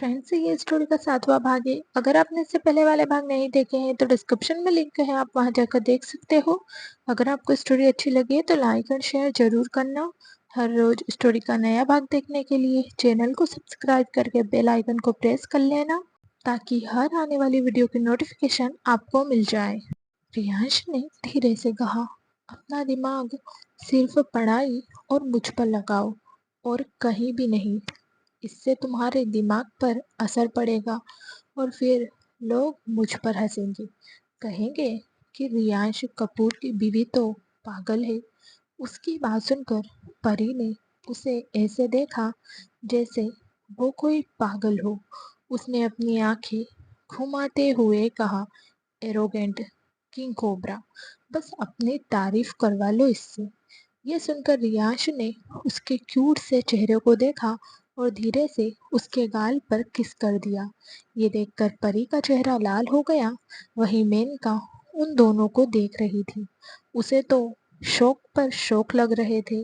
Friends, ये story का 7वां भाग है। अगर आपने इससे पहले वाले भाग नहीं देखे हैं तो डिस्क्रिप्शन में लिंक है, आप वहां जाकर देख सकते हो। अगर आपको स्टोरी अच्छी लगी है तो लाइक और शेयर जरूर करना। हर रोज स्टोरी का नया भाग देखने के लिए चैनल को सब्सक्राइब करके बेल आइकन को प्रेस कर लेना, ताकि हर आने वाली वीडियो की नोटिफिकेशन आपको मिल जाए। रियांश ने धीरे से कहा, अपना दिमाग सिर्फ पढ़ाई और मुझ पर लगाओ और कहीं भी नहीं। इससे तुम्हारे दिमाग पर असर पड़ेगा और फिर लोग मुझ पर हंसेंगे, कहेंगे कि रियांश कपूर की बीवी तो पागल है। उसकी बात सुनकर परी ने उसे ऐसे देखा जैसे वो कोई पागल हो। उसने अपनी आंखें घुमाते हुए कहा, एरोगेंट किंग कोबरा, बस अपनी तारीफ करवा लो इससे। यह सुनकर रियांश ने उसके क्यूट से चेहरे को देखा और धीरे से उसके गाल पर किस कर दिया। ये देखकर परी का चेहरा लाल हो गया। वहीं मेनका उन दोनों को देख रही थी। उसे तो शौक पर शौक लग रहे थे।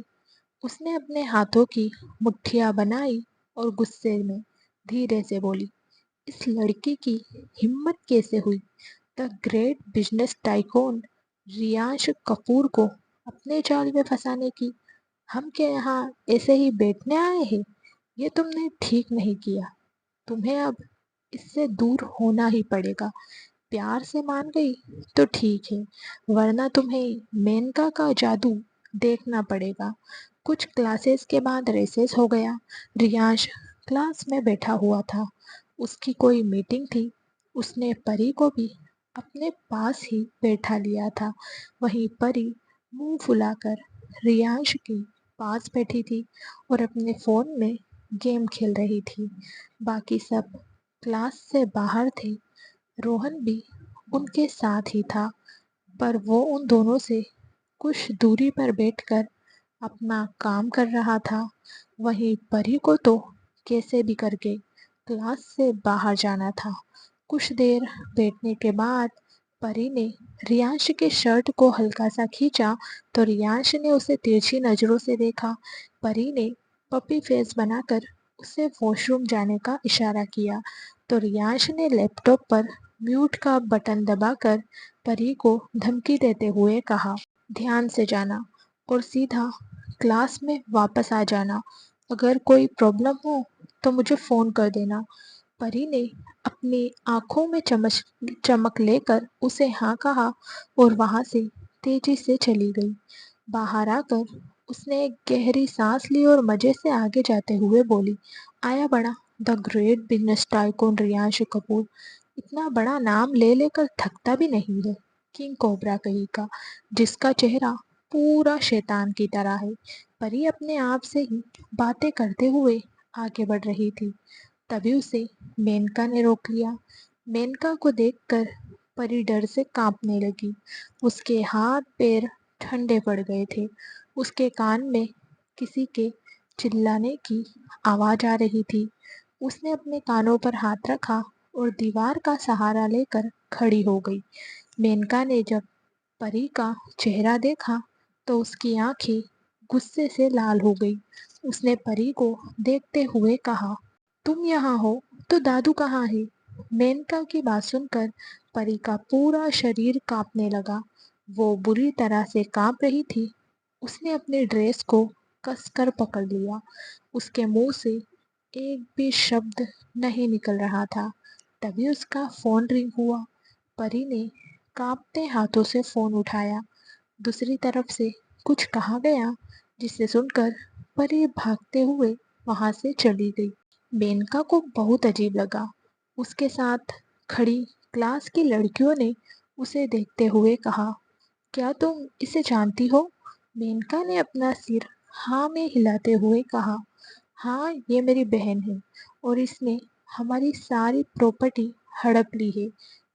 उसने अपने हाथों की मुट्ठियां बनाई और गुस्से में धीरे से बोली, इस लड़की की हिम्मत कैसे हुई the great business tycoon Riyansh Kapoor को अपने जाल में फंसाने की। हम क्या यहाँ ऐसे ही बैठने आए हैं? ये तुमने ठीक नहीं किया। तुम्हें अब इससे दूर होना ही पड़ेगा। प्यार से मान गई तो ठीक है, वरना तुम्हें मेनका का जादू देखना पड़ेगा। कुछ क्लासेस के बाद रेसेस हो गया। रियांश क्लास में बैठा हुआ था। उसकी कोई मीटिंग थी। उसने परी को भी अपने पास ही बैठा लिया था। वहीं परी मुंह फुलाकर रियांश के पास बैठी थी और अपने फोन में गेम खेल रही थी। बाकी सब क्लास से बाहर थे। रोहन भी उनके साथ ही था, पर वो उन दोनों से कुछ दूरी पर बैठकर अपना काम कर रहा था। वहीं परी को तो कैसे भी करके क्लास से बाहर जाना था। कुछ देर बैठने के बाद परी ने रियांश के शर्ट को हल्का सा खींचा तो रियांश ने उसे तिरछी नजरों से देखा। परी ने पपी फेस बनाकर उसे वॉशरूम जाने का इशारा किया तो रियांश ने लैपटॉप पर म्यूट का बटन दबाकर परी को धमकी देते हुए कहा, ध्यान से जाना और सीधा क्लास में वापस आ जाना। अगर कोई प्रॉब्लम हो तो मुझे फ़ोन कर देना। परी ने अपनी आंखों में चमक लेकर उसे हाँ कहा और वहां से तेजी से चली गई। बाहर आकर उसने एक गहरी सांस ली और मजे से आगे जाते हुए बोली, आया बड़ा the great business tycoon Riyansh Kapoor. इतना बड़ा नाम ले लेकर थकता भी नहीं है। किंग कोबरा कहीं का, जिसका चेहरा पूरा शैतान की तरह है। परी अपने आप से ही बातें करते हुए आगे बढ़ रही थी। तभी उसे मेनका ने रोक लिया। मेनका को देखकर परी डर से कांपने लगी। उसके हाथ पैर ठंडे पड़ गए थे। उसके कान में किसी के चिल्लाने की आवाज आ रही थी। उसने अपने कानों पर हाथ रखा और दीवार का सहारा लेकर खड़ी हो गई। मेनका ने जब परी का चेहरा देखा तो उसकी आंखें गुस्से से लाल हो गई। उसने परी को देखते हुए कहा, तुम यहाँ हो तो दादू कहाँ है? मेनका की बात सुनकर परी का पूरा शरीर कांपने लगा। वो बुरी तरह से कांप रही थी। उसने अपने ड्रेस को कसकर पकड़ लिया। उसके मुंह से एक भी शब्द नहीं निकल रहा था। तभी उसका फोन रिंग हुआ। परी ने कांपते हाथों से फोन उठाया। दूसरी तरफ से कुछ कहा गया, जिसे सुनकर परी भागते हुए वहां से चली गई। मेनका को बहुत अजीब लगा। उसके साथ खड़ी क्लास की लड़कियों ने उसे देखते हुए कहा, क्या तुम इसे जानती हो? मेनका ने अपना सिर हाँ में हिलाते हुए कहा, हाँ, ये मेरी बहन है और इसने हमारी सारी प्रॉपर्टी हड़प ली है।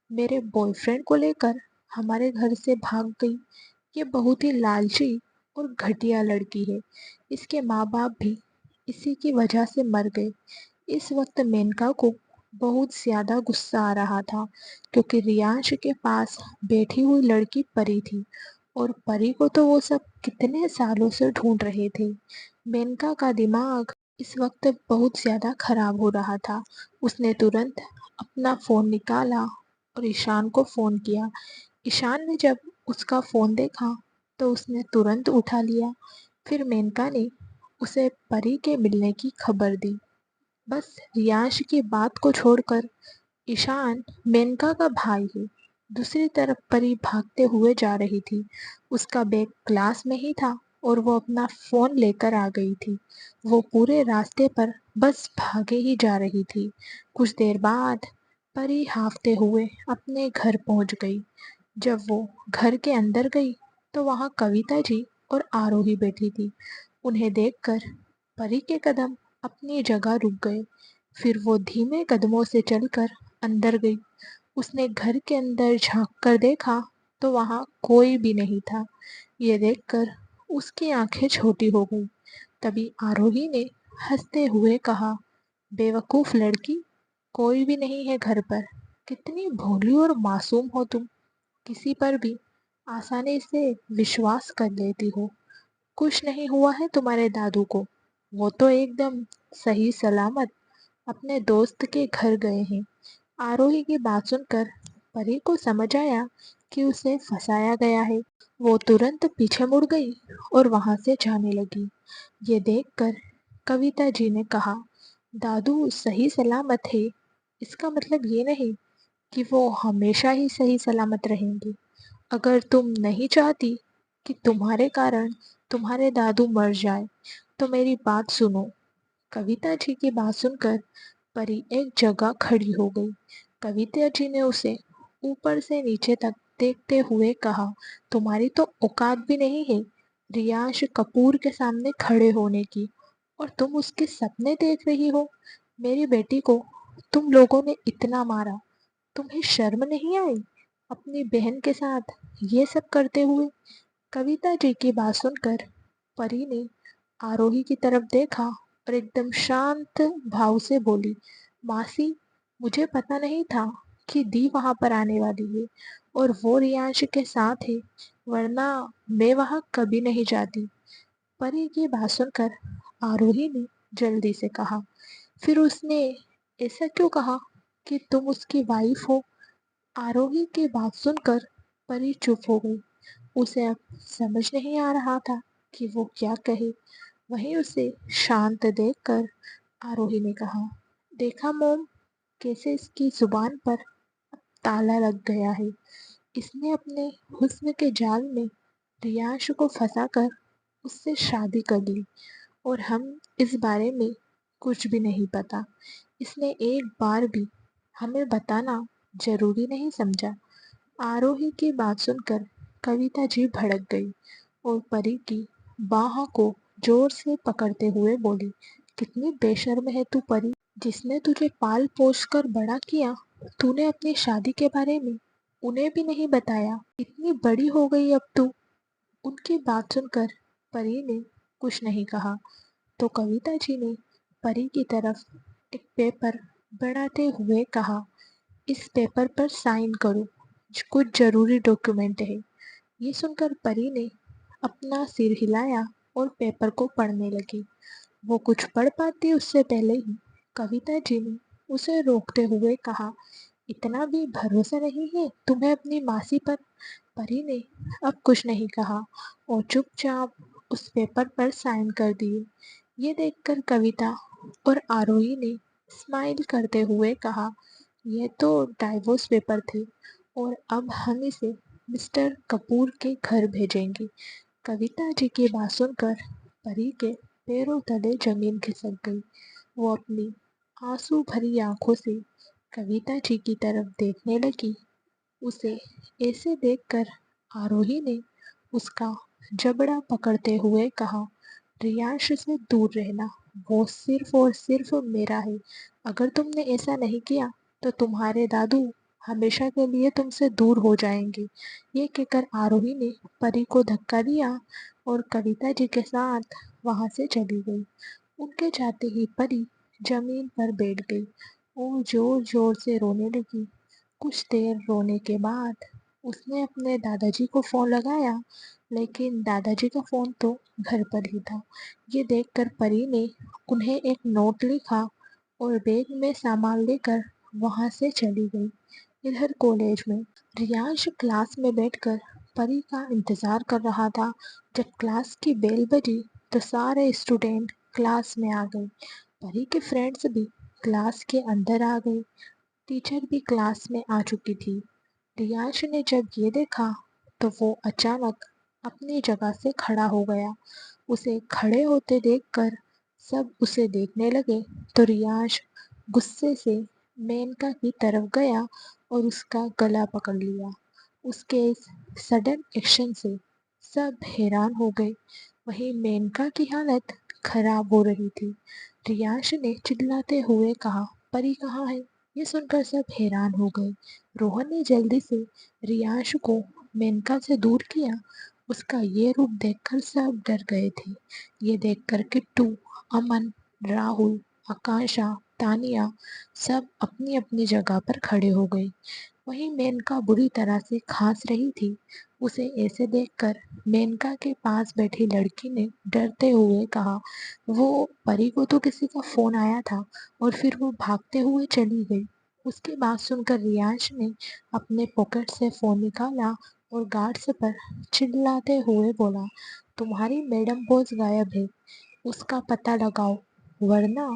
मेरे बॉयफ्रेंड को लेकर हमारे घर से भाग गई। ये बहुत ही लालची और घटिया लड़की है। इसके माँ बाप भी इसी की वजह से मर गए। इस वक्त मेनका को बहुत ज्यादा गुस्सा आ रहा था, क्योंकि रियांश के पास बैठी हुई लड़की परी थी और परी को तो वो सब कितने सालों से ढूंढ रहे थे। मेनका का दिमाग इस वक्त बहुत ज़्यादा खराब हो रहा था। उसने तुरंत अपना फ़ोन निकाला और ईशान को फ़ोन किया। ईशान ने जब उसका फ़ोन देखा तो उसने तुरंत उठा लिया। फिर मेनका ने उसे परी के मिलने की खबर दी। बस रियांश की बात को छोड़कर ईशान मेनका का भाई है। दूसरी तरफ परी भागते हुए जा रही थी। उसका बैग क्लास में ही था और वो अपना फ़ोन लेकर आ गई थी। वो पूरे रास्ते पर बस भागे ही जा रही थी। कुछ देर बाद परी हाँफते हुए अपने घर पहुंच गई। जब वो घर के अंदर गई तो वहाँ कविता जी और आरोही बैठी थी। उन्हें देखकर परी के कदम अपनी जगह रुक गए। फिर वो धीमे कदमों से चलकर अंदर गई। उसने घर के अंदर झांक कर देखा तो वहाँ कोई भी नहीं था। ये देखकर उसकी आंखें छोटी हो गई। तभी आरोही ने हंसते हुए कहा, बेवकूफ लड़की, कोई भी नहीं है घर पर। कितनी भोली और मासूम हो तुम, किसी पर भी आसानी से विश्वास कर लेती हो। कुछ नहीं हुआ है तुम्हारे दादू को, वो तो एकदम सही सलामत अपने दोस्त के घर गए हैं। आरोही की बात सुनकर परी को समझ आया कि उसे फंसाया गया है। वो तुरंत पीछे मुड़ गई और वहां से जाने लगी। ये देखकर कविता जी ने कहा, दादू सही सलामत है, इसका मतलब ये नहीं कि वो हमेशा ही सही सलामत रहेंगे। अगर तुम नहीं चाहती कि तुम्हारे कारण तुम्हारे दादू मर जाए तो मेरी बात सुनो। कविता जी की बात सुनकर परी एक जगह खड़ी हो गई। कविता जी ने उसे ऊपर से नीचे तक देखते हुए कहा, तुम्हारी तो औकात भी नहीं है रियांश कपूर के सामने खड़े होने की, और तुम उसके सपने देख रही हो। मेरी बेटी को तुम लोगों ने इतना मारा, तुम्हें शर्म नहीं आई अपनी बहन के साथ ये सब करते हुए? कविता जी की बात सुनकर परी ने आरोही की तरफ देखा और एकदम शांत भाव से बोली, मासी, मुझे पता नहीं था कि दी वहां पर आने वाली है और वो रियांश के साथ है, वरना मैं वहां कभी नहीं जाती। परी की बात सुनकर आरोही ने जल्दी से कहा, फिर उसने ऐसा क्यों कहा कि तुम उसकी वाइफ हो? आरोही की बात सुनकर परी चुप हो गई। उसे अब समझ नहीं आ रहा था कि वो क्या कहे। वहीं उसे शांत देखकर आरोही ने कहा, देखा मोम, कैसे इसकी जुबान पर ताला लग गया है। इसने अपने हुस्न के जाल में रियांश को फंसाकर उससे शादी कर ली और हम इस बारे में कुछ भी नहीं पता। इसने एक बार भी हमें बताना जरूरी नहीं समझा। आरोही की बात सुनकर कविता जी भड़क गई और परी की बाह को जोर से पकड़ते हुए बोली, कितनी बेशर्म है तू परी, जिसने तुझे पाल पोस कर बड़ा किया, तूने अपनी शादी के बारे में उन्हें भी नहीं बताया। इतनी बड़ी हो गई अब तू। उनकी बात सुनकर परी ने कुछ नहीं कहा तो कविता जी ने परी की तरफ एक पेपर बढ़ाते हुए कहा, इस पेपर पर साइन करो, कुछ जरूरी डॉक्यूमेंट है। ये सुनकर परी ने अपना सिर हिलाया और पेपर को पढ़ने लगी। वो कुछ पढ़ पाती उससे पहले ही कविता जी ने उसे रोकते हुए कहा, इतना भी भरोसा नहीं है तुम्हें अपनी मासी पर? परी ने अब कुछ नहीं कहा और चुपचाप उस पेपर पर साइन कर दिए। ये देखकर कविता और आरोही ने स्माइल करते हुए कहा, यह तो डाइवोर्स पेपर थे और अब हम इसे मिस्टर कपूर के घर भेजेंगे। कविता जी की बात सुनकर परी के पैरों तले जमीन खिसक गई। वो अपनी आंसू भरी आंखों से कविता जी की तरफ देखने लगी। उसे ऐसे देखकर आरोही ने उसका जबड़ा पकड़ते हुए कहा, रियांश से दूर रहना, वो सिर्फ और सिर्फ मेरा है। अगर तुमने ऐसा नहीं किया तो तुम्हारे दादू हमेशा के लिए तुमसे दूर हो जाएंगे। ये कहकर आरोही ने परी को धक्का दिया और कविता जी के साथ वहां से चली गई। उनके जाते ही परी जमीन पर बैठ गई और जोर जोर से रोने लगी। कुछ देर रोने के बाद उसने अपने दादाजी को फ़ोन लगाया, लेकिन दादाजी का फ़ोन तो घर पर ही था। ये देखकर परी ने उन्हें एक नोट लिखा और बैग में सामान लेकर वहाँ से चली गई। इधर कॉलेज में रियांश क्लास में बैठकर परी का इंतज़ार कर रहा था। जब क्लास की बेल बजी तो सारे स्टूडेंट क्लास में आ गए। परी के फ्रेंड्स भी क्लास के अंदर आ गए। टीचर भी क्लास में आ चुकी थी। रियांश ने जब ये देखा तो वो अचानक अपनी जगह से खड़ा हो गया। उसे खड़े होते देखकर सब उसे देखने लगे तो रियांश गुस्से से मेनका की तरफ गया और उसका गला पकड़ लिया। उसके इस सडन एक्शन से सब हैरान हो गए। वहीं मेनका की हालत खराब हो रही थी। रियांश ने चिल्लाते हुए कहा, परी कहाँ है? ये सुनकर सब हैरान हो गए। रोहन ने जल्दी से रियांश को मेनका से दूर किया। उसका ये रूप देखकर सब डर गए थे। ये देखकर किट्टू, अमन, राहुल, आकांक्षा, तानिया सब अपनी अपनी जगह पर खड़े हो गए। वहीं मेनका बुरी तरह से खांस रही थी। उसे ऐसे देखकर मेनका के पास बैठी लड़की ने डरते हुए कहा, वो परी को तो किसी का फोन आया था और फिर वो भागते हुए चली गई। उसकी बात सुनकर रियांश ने अपने पॉकेट से फोन निकाला और गार्ड्स पर चिल्लाते हुए बोला, तुम्हारी मैडम बॉस गायब है, उसका पता लगाओ, वरना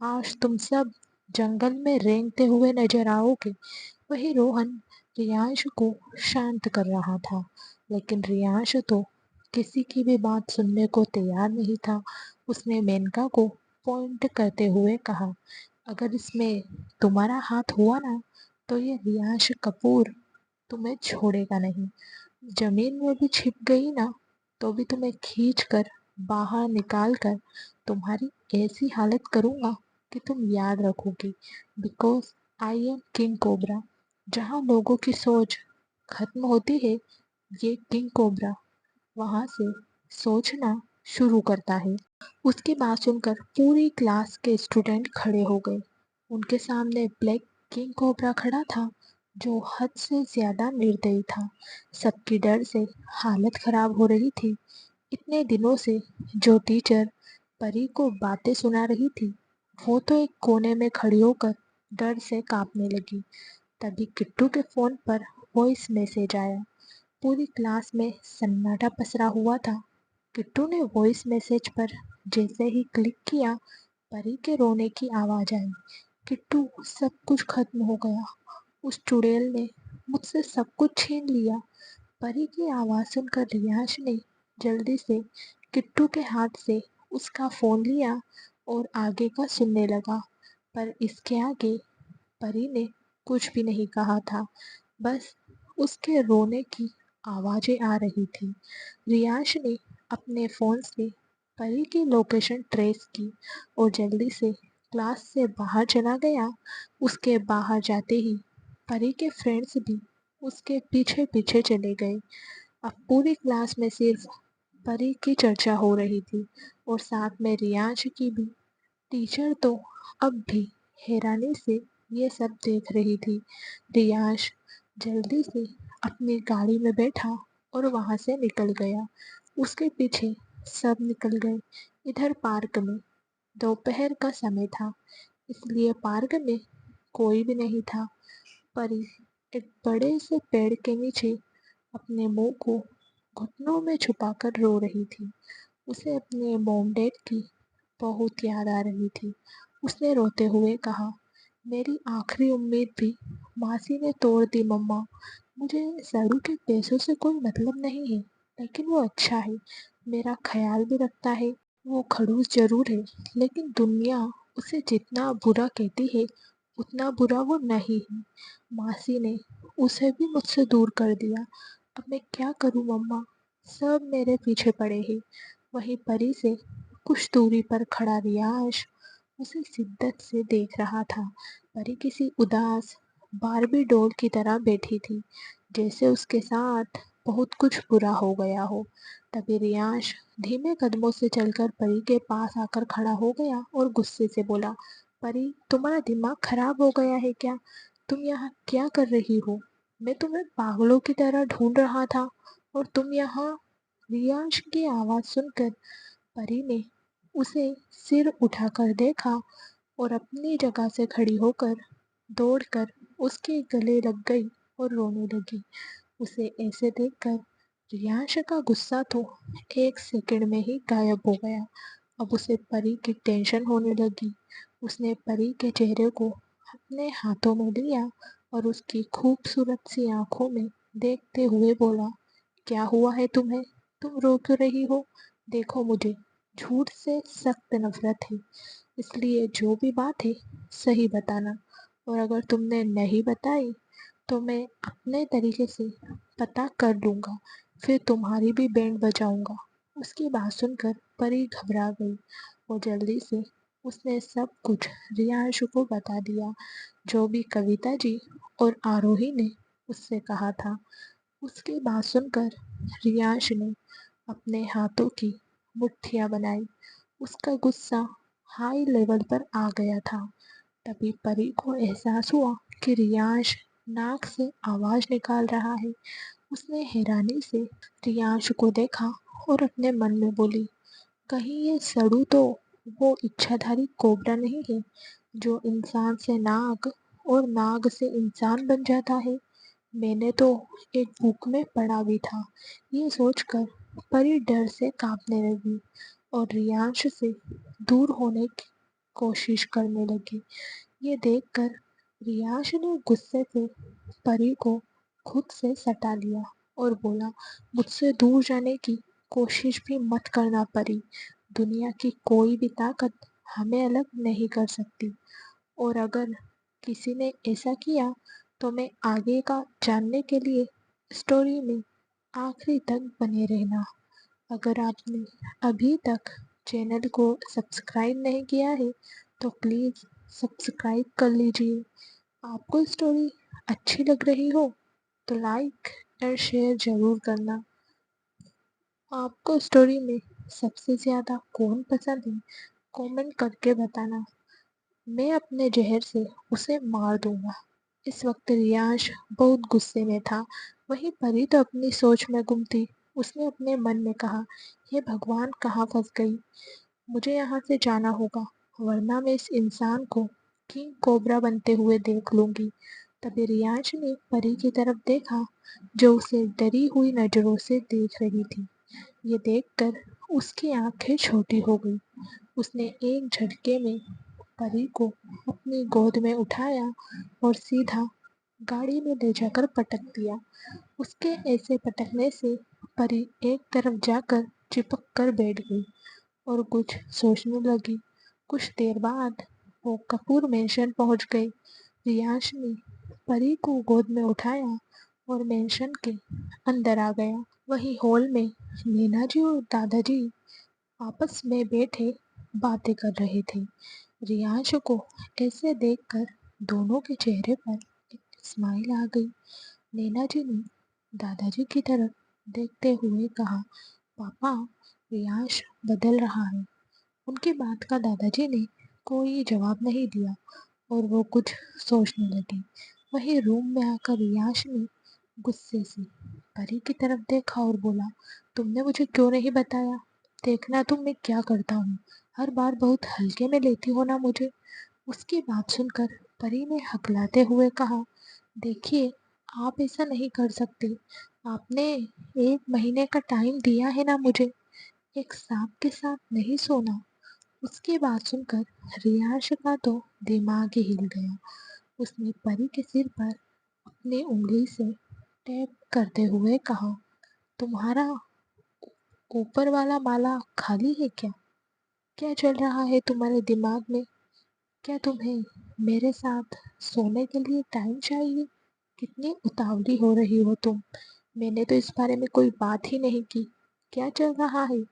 आज तुम सब जंगल में रेंगते हुए नजर आओगे। वही रोहन रियांश को शांत कर रहा था, लेकिन रियांश तो किसी की भी बात सुनने को तैयार नहीं था। उसने मेनका को पॉइंट करते हुए कहा, अगर इसमें तुम्हारा हाथ हुआ ना तो ये रियांश कपूर तुम्हें छोड़ेगा नहीं। जमीन में भी छिप गई ना तो भी तुम्हें खींच कर बाहर निकाल कर तुम्हारी ऐसी हालत करूँगा कि तुम याद रखोगी, because I am king cobra. जहाँ लोगों की सोच खत्म होती है, ये किंग कोबरा वहाँ से सोचना शुरू करता है। उसकी बात सुनकर पूरी क्लास के स्टूडेंट खड़े हो गए। उनके सामने ब्लैक किंग कोबरा खड़ा था, जो हद से ज्यादा निर्दयी था। सबकी डर से हालत खराब हो रही थी। इतने दिनों से जो टीचर परी को बातें सुना रही थी, वो तो एक कोने में खड़ी होकर डर से कांपने लगी। तभी किट्टू के फोन पर वॉइस मैसेज आया। पूरी क्लास में सन्नाटा पसरा हुआ था। किट्टू ने वॉइस मैसेज पर जैसे ही क्लिक किया, परी के रोने की आवाज आई। किट्टू, सब कुछ खत्म हो गया। उस चुड़ैल ने मुझसे सब कुछ छीन लिया। परी की आवाज सुनकर रियांश ने जल्दी से किट्टू के हाथ से उसका फोन लिया और आगे का सुनने लगा। पर इसके आगे परी ने कुछ भी नहीं कहा था। बस उसके रोने की आवाजें आ रही थी। रियांश ने अपने फ़ोन से परी की लोकेशन ट्रेस की और जल्दी से क्लास से बाहर चला गया। उसके बाहर जाते ही परी के फ्रेंड्स भी उसके पीछे पीछे चले गए। अब पूरी क्लास में सिर्फ परी की चर्चा हो रही थी और साथ में रियांश की भी। टीचर तो अब भी हैरानी से ये सब देख रही थी। रियांश जल्दी से अपनी गाड़ी में बैठा और वहां से निकल गया। उसके पीछे सब निकल गए। इधर पार्क में दोपहर का समय था, इसलिए पार्क में कोई भी नहीं था। परी एक बड़े से पेड़ के नीचे अपने मुंह को घुटनों में छुपाकर रो रही थी। उसे अपने मॉम डैड की बहुत याद आ रही थी। उसने रोते हुए कहा, मेरी आखिरी उम्मीद भी मासी ने तोड़ दी मम्मा। मुझे साड़ू के पैसों से कोई मतलब नहीं है, लेकिन वो अच्छा है, मेरा ख्याल भी रखता है। वो खड़ूस जरूर है, लेकिन दुनिया उसे जितना बुरा कहती है उतना बुरा वो नहीं है। मासी ने उसे भी मुझसे दूर कर दिया। अब मैं क्या करूं मम्मा? सब मेरे पीछे पड़े हैं। वहीं परी से कुछ दूरी पर खड़ा रियाश उसे शिद्दत से देख रहा था। परी किसी उदास बार्बी डॉल की तरह बैठी थी, जैसे उसके साथ बहुत कुछ बुरा हो गया हो। तभी रियांश धीमे कदमों से चलकर परी के पास आकर खड़ा हो गया और गुस्से से बोला, परी, तुम्हारा दिमाग खराब हो गया है क्या? तुम यहाँ क्या कर रही हो? मैं तुम्हें पागलों की तरह ढूंढ रहा था और तुम यहाँ। रियांश की आवाज सुनकर परी ने उसे सिर उठाकर देखा और अपनी जगह से खड़ी होकर दौड़कर उसके गले लग गई और रोने लगी। उसे ऐसे देखकर रियांश का गुस्सा तो एक सेकंड में ही गायब हो गया। अब उसे परी की टेंशन होने लगी। उसने परी के चेहरे को अपने हाथों में लिया और उसकी खूबसूरत सी आंखों में देखते हुए बोला, क्या हुआ है तुम्हें? तुम रो क्यों रही हो? देखो, मुझे झूठ से सख्त नफरत है, इसलिए जो भी बात है सही बताना, और अगर तुमने नहीं बताई तो मैं अपने तरीके से पता कर लूँगा, फिर तुम्हारी भी बैंड बजाऊँगा। उसकी बात सुनकर परी घबरा गई और जल्दी से उसने सब कुछ रियांशु को बता दिया, जो भी कविता जी और आरोही ने उससे कहा था। उसकी बात सुनकर रियांश ने अपने हाथों की मुट्ठियां बनाई। उसका गुस्सा हाई लेवल पर आ गया था। तभी परी को एहसास हुआ कि रियांश नाक से आवाज निकाल रहा है। उसने हैरानी से रियांश को देखा और अपने मन में बोली, कहीं ये सड़ू तो वो इच्छाधारी कोबरा नहीं है जो इंसान से नाग और नाग से इंसान बन जाता है। मैंने तो एक बुक में पढ़ा भी था। ये सोचकर परी डर से कांपने लगी और रियांश से दूर होने की कोशिश करने लगी। ये देखकर रियांश ने गुस्से से परी को खुद से सटा लिया और बोला, मुझसे दूर जाने की कोशिश भी मत करना परी। दुनिया की कोई भी ताकत हमें अलग नहीं कर सकती, और अगर किसी ने ऐसा किया तो मैं आगे का जानने के लिए स्टोरी में आखिरी तक बने रहना। अगर आपने अभी तक चैनल को सब्सक्राइब नहीं किया है तो प्लीज़ सब्सक्राइब कर लीजिए। आपको स्टोरी अच्छी लग रही हो तो लाइक और शेयर ज़रूर करना। आपको स्टोरी में सबसे ज़्यादा कौन पसंद है, कमेंट करके बताना। मैं अपने जहर से उसे मार दूंगा। इस वक्त रियांश बहुत गुस्से में था। वहीं परी तो अपनी सोच में गुम थी। उसने अपने मन में कहा, हे भगवान, कहाँ फंस गई। मुझे यहाँ से जाना होगा, वरना मैं इस इंसान को किंग कोबरा बनते हुए देख लूंगी। तभी रियांश ने परी की तरफ देखा, जो उसे डरी हुई नजरों से देख रही थी। ये देखकर उसकी आंखें छोटी हो गई। उसने एक झटके में परी को अपनी गोद में उठाया और सीधा गाड़ी में ले जाकर पटक दिया। उसके ऐसे पटकने से परी एक तरफ जाकर चिपक कर बैठ गई और कुछ सोचने लगी। कुछ देर बाद वो कपूर मेंशन पहुंच गई। रियांश ने परी को गोद में उठाया और मेंशन के अंदर आ गया। वहीं हॉल में नीना जी और दादाजी आपस में बैठे बातें कर रहे थे। रियांश को ऐसे देखकर दोनों के चेहरे पर एक स्माइल आ गई। नैना जी ने दादाजी की तरफ देखते हुए कहा, पापा, रियांश बदल रहा है। उनकी बात का दादाजी ने कोई जवाब नहीं दिया और वो कुछ सोचने लगे। वहीं रूम में आकर रियांश ने गुस्से से परी की तरफ देखा और बोला, तुमने मुझे क्यों नहीं बताया? देखना तुम मैं क्या करता हूँ। हर बार बहुत हल्के में लेती हो ना मुझे। उसकी बात सुनकर परी ने हकलाते हुए कहा, देखिए, आप ऐसा नहीं कर सकते। आपने 1 महीने का टाइम दिया है ना मुझे। एक सांप के साथ नहीं सोना। उसकी बात सुनकर रियांश का तो दिमाग ही हिल गया। उसने परी के सिर पर अपनी उंगली से टैप करते हुए कहा, तुम्हारा ऊपर वाला माला खाली है क्या? क्या चल रहा है तुम्हारे दिमाग में? क्या तुम्हें मेरे साथ सोने के लिए टाइम चाहिए? कितनी उतावली हो रही हो तुम। मैंने तो इस बारे में कोई बात ही नहीं की। क्या चल रहा है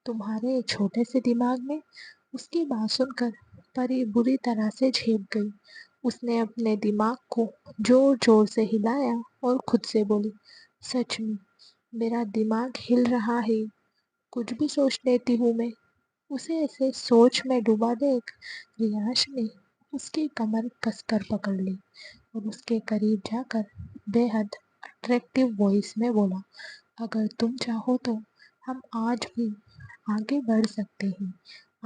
तुम्हारे छोटे से दिमाग में? उसकी बात सुनकर परी बुरी तरह से झेप गई। उसने अपने दिमाग को जोर जोर से हिलाया और खुद से बोली, सच में मेरा दिमाग हिल रहा है। कुछ भी सोच लेती हूँ मैं। उसे ऐसे सोच में डूबा देख रियांश ने उसकी कमर कसकर पकड़ ली और उसके करीब जाकर बेहद अट्रैक्टिव वॉइस में बोला, अगर तुम चाहो तो हम आज भी आगे बढ़ सकते हैं।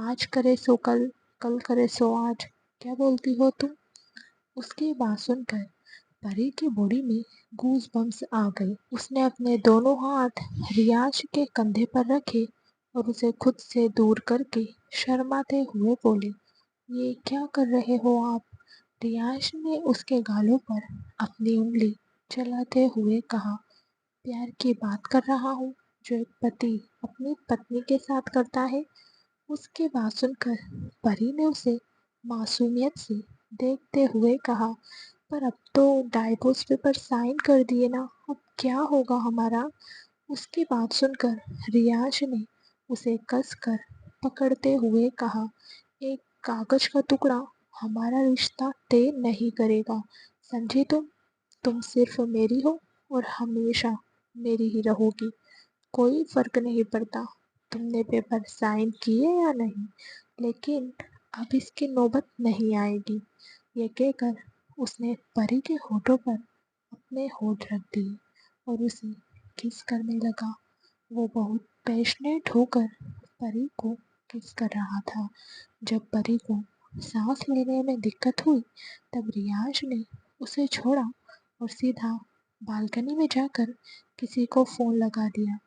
आज करे सो कल, कल करे सो आज। क्या बोलती हो तुम? उसकी बात सुनकर परी की बॉडी में गूज बम्स आ गए। उसने अपने दोनों हाथ रियाज के कंधे पर रखे और उसे खुद से दूर करके शर्माते हुए बोले, ये क्या कर रहे हो आप? रियाज ने उसके गालों पर अपनी उंगली चलाते हुए कहा, प्यार की बात कर रहा हूँ, जो एक पति अपनी पत्नी के साथ करता है। उसकी बात सुनकर परी ने उसे मासूमियत से देखते हुए कहा, पर अब तो डाइवोर्स पेपर साइन कर दिए ना, अब क्या होगा हमारा? उसकी बात सुनकर रियाज ने उसे कसकर पकड़ते हुए कहा, एक कागज का टुकड़ा हमारा रिश्ता तय नहीं करेगा, समझी तुम? तुम सिर्फ मेरी हो और हमेशा मेरी ही रहोगी। कोई फर्क नहीं पड़ता तुमने पेपर साइन किए या नहीं, लेकिन अब इसकी नौबत नहीं आएगी। ये कहकर उसने परी के होठों पर अपने होठ रख दिए और उसे किस करने लगा। वो बहुत पैशनेट होकर परी को किस कर रहा था। जब परी को सांस लेने में दिक्कत हुई, तब रियाज ने उसे छोड़ा और सीधा बालकनी में जाकर किसी को फोन लगा दिया।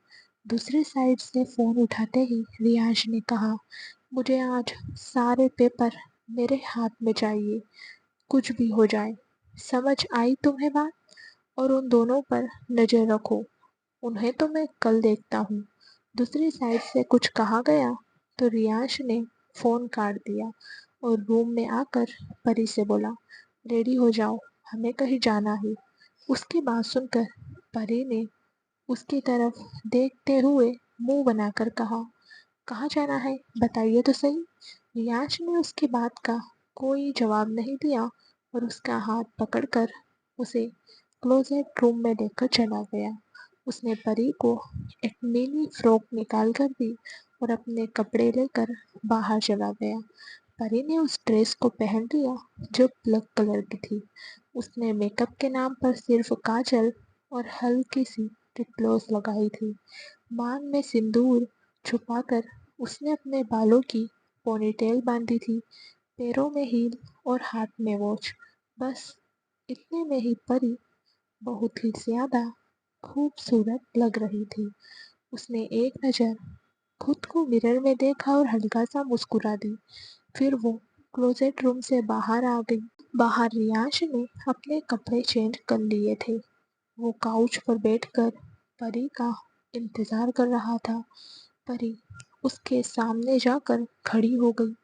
दूसरी साइड से फोन उठाते ही रियाज ने कहा, मुझे आज सारे पेपर मेरे हाथ में चाहिए, कुछ भी हो जाए। समझ आई तुम्हें बात? और उन दोनों पर नजर रखो, उन्हें तो मैं कल देखता हूँ। दूसरी साइड से कुछ कहा गया तो रियाज ने फोन काट दिया और रूम में आकर परी से बोला, रेडी हो जाओ, हमें कहीं जाना है। उसकी बात सुनकर परी ने उसकी तरफ देखते हुए मुंह बनाकर कहा, कहाँ जाना है बताइए तो सही। रियाज ने उसकी बात का कोई जवाब नहीं दिया और उसका हाथ पकड़कर उसे क्लोजेट रूम में लेकर चला गया। उसने परी को एक मिनी फ्रॉक निकाल कर दी और अपने कपड़े लेकर बाहर चला गया। परी ने उस ड्रेस को पहन लिया जो ब्लैक कलर की थी। उसने मेकअप के नाम पर सिर्फ काजल और हल्की सी लिप ग्लॉस लगाई थी। मांग में सिंदूर छुपाकर उसने अपने बालों की पोनीटेल बांधी थी, पैरों में हील और हाथ में वॉच। बस इतने में ही परी बहुत ही ज्यादा खूबसूरत लग रही थी। उसने एक नज़र खुद को मिरर में देखा और हल्का सा मुस्कुरा दी। फिर वो क्लोजेट रूम से बाहर आ गई। बाहर रियाज ने अपने कपड़े चेंज कर लिए थे। वो काउच पर बैठकर परी का इंतजार कर रहा था। परी उसके सामने जाकर खड़ी हो गई।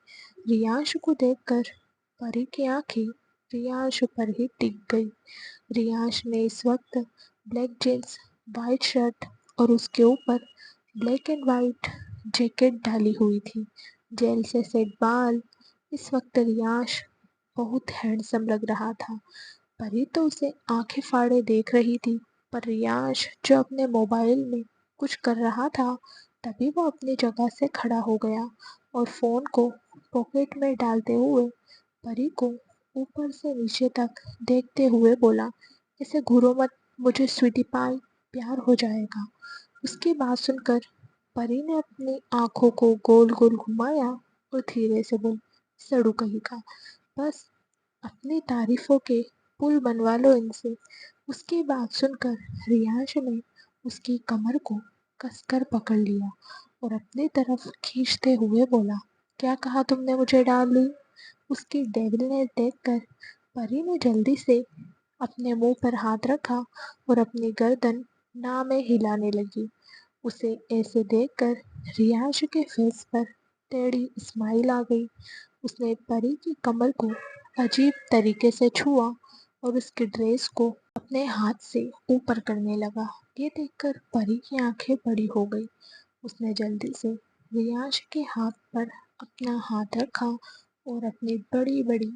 रियांश को देखकर परी की आंखें रियांश पर ही टिक गई। रियांश ने इस वक्त ब्लैक जींस, वाइट शर्ट और उसके ऊपर ब्लैक एंड वाइट जैकेट डाली हुई थी। जेल से सेट बाल। इस वक्त रियांश बहुत हैंडसम लग रहा था। परी तो उसे आंखें फाड़े देख रही थी, पर रियांश जो अपने मोबाइल में कुछ कर रहा था, तभी वो अपनी जगह से खड़ा हो गया और फोन को पॉकेट में डालते हुए परी को ऊपर से नीचे तक देखते हुए बोला, ऐसे घूरो मत, मुझे स्वीटी पाई, प्यार हो जाएगा। उसकी बात सुनकर परी ने अपनी आंखों को गोल गोल घुमाया और धीरे से बोली, सड़ू कहीं का, बस अपनी तारीफों के पुल बनवा लो इनसे। उसकी बात सुनकर रियांश ने उसकी कमर को कसकर पकड़ लिया और अपनी तरफ खींचते हुए बोला, क्या कहा तुमने मुझे डार्लिंग? उसकी डेविलनेस देखकर परी ने जल्दी से अपने मुंह पर हाथ रखा और अपनी गर्दन ना में हिलाने लगी। उसे ऐसे देखकर रियांश के फेस पर टेढ़ी स्माइल आ गई। उसने परी की कमर को अजीब तरीके से छुआ और उसकी ड्रेस को अपने हाथ से ऊपर करने लगा। ये देखकर परी की आंखें बड़ी हो गई। उसने जल्दी से रियांश के हाथ पर अपना हाथ रखा और अपनी बड़ी बड़ी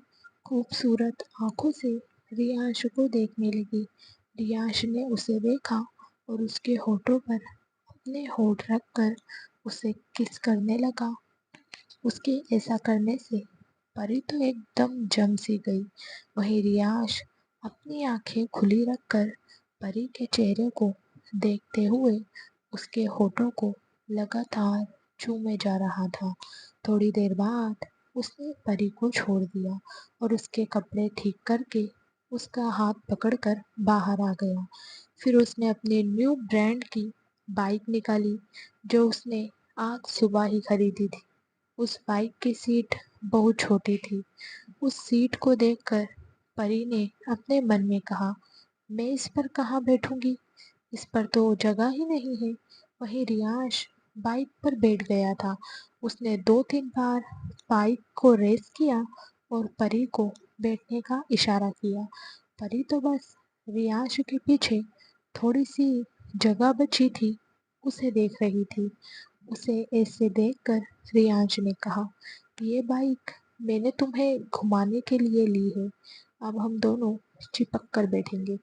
खूबसूरत आंखों से रियांश को देखने लगी। रियांश ने उसे देखा और उसके होठों पर अपने होठ रखकर उसे किस करने लगा। उसके ऐसा करने से परी तो एकदम जम सी गई। वहीं रियाश अपनी आंखें खुली रखकर परी के चेहरे को देखते हुए उसके होठों को लगातार चूमे जा रहा था। थोड़ी देर बाद उसने परी को छोड़ दिया और उसके कपड़े ठीक करके उसका हाथ पकड़कर बाहर आ गया। फिर उसने अपनी न्यू ब्रांड की बाइक निकाली जो उसने आज सुबह ही खरीदी थी। उस बाइक की सीट बहुत छोटी थी। उस सीट को देखकर परी ने अपने मन में कहा, मैं इस पर कहाँ बैठूंगी? इस पर तो जगह ही नहीं है। वहीं रियांश बाइक पर बैठ गया था। उसने 2-3 बार बाइक को रेस किया और परी को बैठने का इशारा किया। परी तो बस रियांश के पीछे थोड़ी सी जगह बची थी उसे देख रही थी। उसे ऐसे देखकर रियांश ने कहा, ये बाइक मैंने तुम्हें घुमाने के लिए ली है। अब हम दोनों चिपक कर बैठेंगे,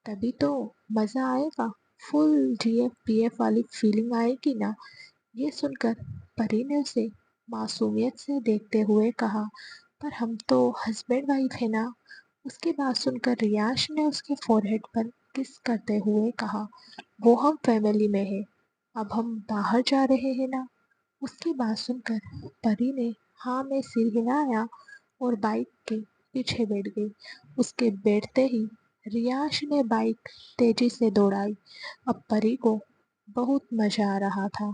तभी तो मज़ा आएगा। फुल जीएफ पीएफ वाली फीलिंग आएगी ना। ये सुनकर परी ने उसे मासूमियत से देखते हुए कहा, पर हम तो हस्बैंड वाइफ है ना। उसकी बात सुनकर रियाश ने उसके फोरहेड पर किस करते हुए कहा, वो हम फैमिली में है। अब हम बाहर जा रहे हैं ना। उसकी बात सुनकर परी ने हाँ में सिर हिलाया और बाइक के पीछे बैठ गई। उसके बैठते ही रियाश ने बाइक तेजी से दौड़ाई। अब परी को बहुत मजा आ रहा था।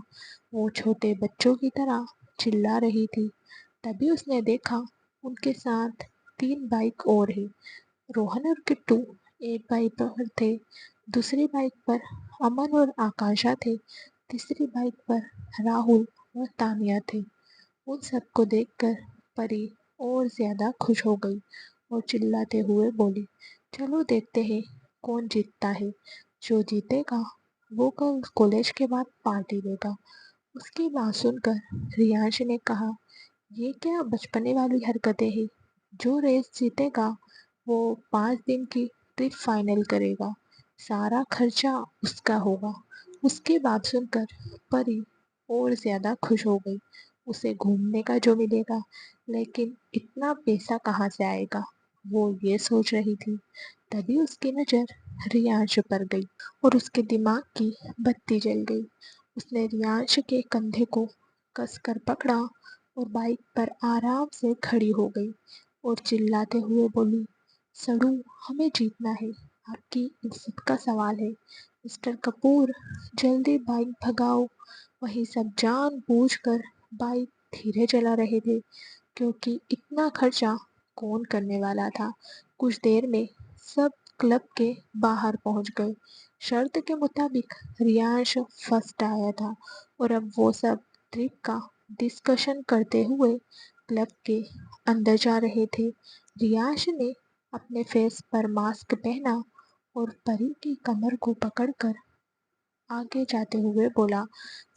वो छोटे बच्चों की तरह चिल्ला रही थी। तभी उसने देखा उनके साथ 3 बाइक और है। रोहन और किट्टू एक बाइक पर थे, दूसरी बाइक पर अमन और आकाशा थे, तीसरी बाइक पर राहुल और तानिया थे। उन सबको देखकर परी और ज्यादा खुश हो गई और चिल्लाते हुए बोली, चलो देखते हैं कौन जीतता है। जो जीतेगा वो कल कॉलेज के बाद पार्टी देगा। उसकी बात सुनकर रियांश ने कहा, ये क्या बचपने वाली हरकतें हैं। जो रेस जीतेगा वो 5 दिन की ट्रिप फाइनल करेगा। सारा खर्चा उसका होगा। उसकी बात सुनकर परी और ज्यादा खुश हो गई। उसे घूमने का जो मिलेगा, लेकिन इतना पैसा कहाँ से आएगा, वो ये सोच रही थी। तभी उसकी नजर रियांश पर गई और उसके दिमाग की बत्ती जल गई। उसने रियांश के कंधे को कसकर पकड़ा और बाइक पर आराम से खड़ी हो गई और चिल्लाते हुए बोली, सड़ू, हमें जीतना है। आपकी इज्जत का सवाल है। मिस्टर कपूर, जल्दी बाइक भगाओ। वही सब जानबूझकर बाइक धीरे चला रहे थे, क्योंकि इतना खर्चा कौन करने वाला था। कुछ देर में सब क्लब के बाहर पहुंच गए। शर्त के मुताबिक रियांश फर्स्ट आया था और अब वो सब ट्रिप का डिस्कशन करते हुए क्लब के अंदर जा रहे थे। रियांश ने अपने फेस पर मास्क पहना और परी की कमर को पकड़कर आगे जाते हुए बोला,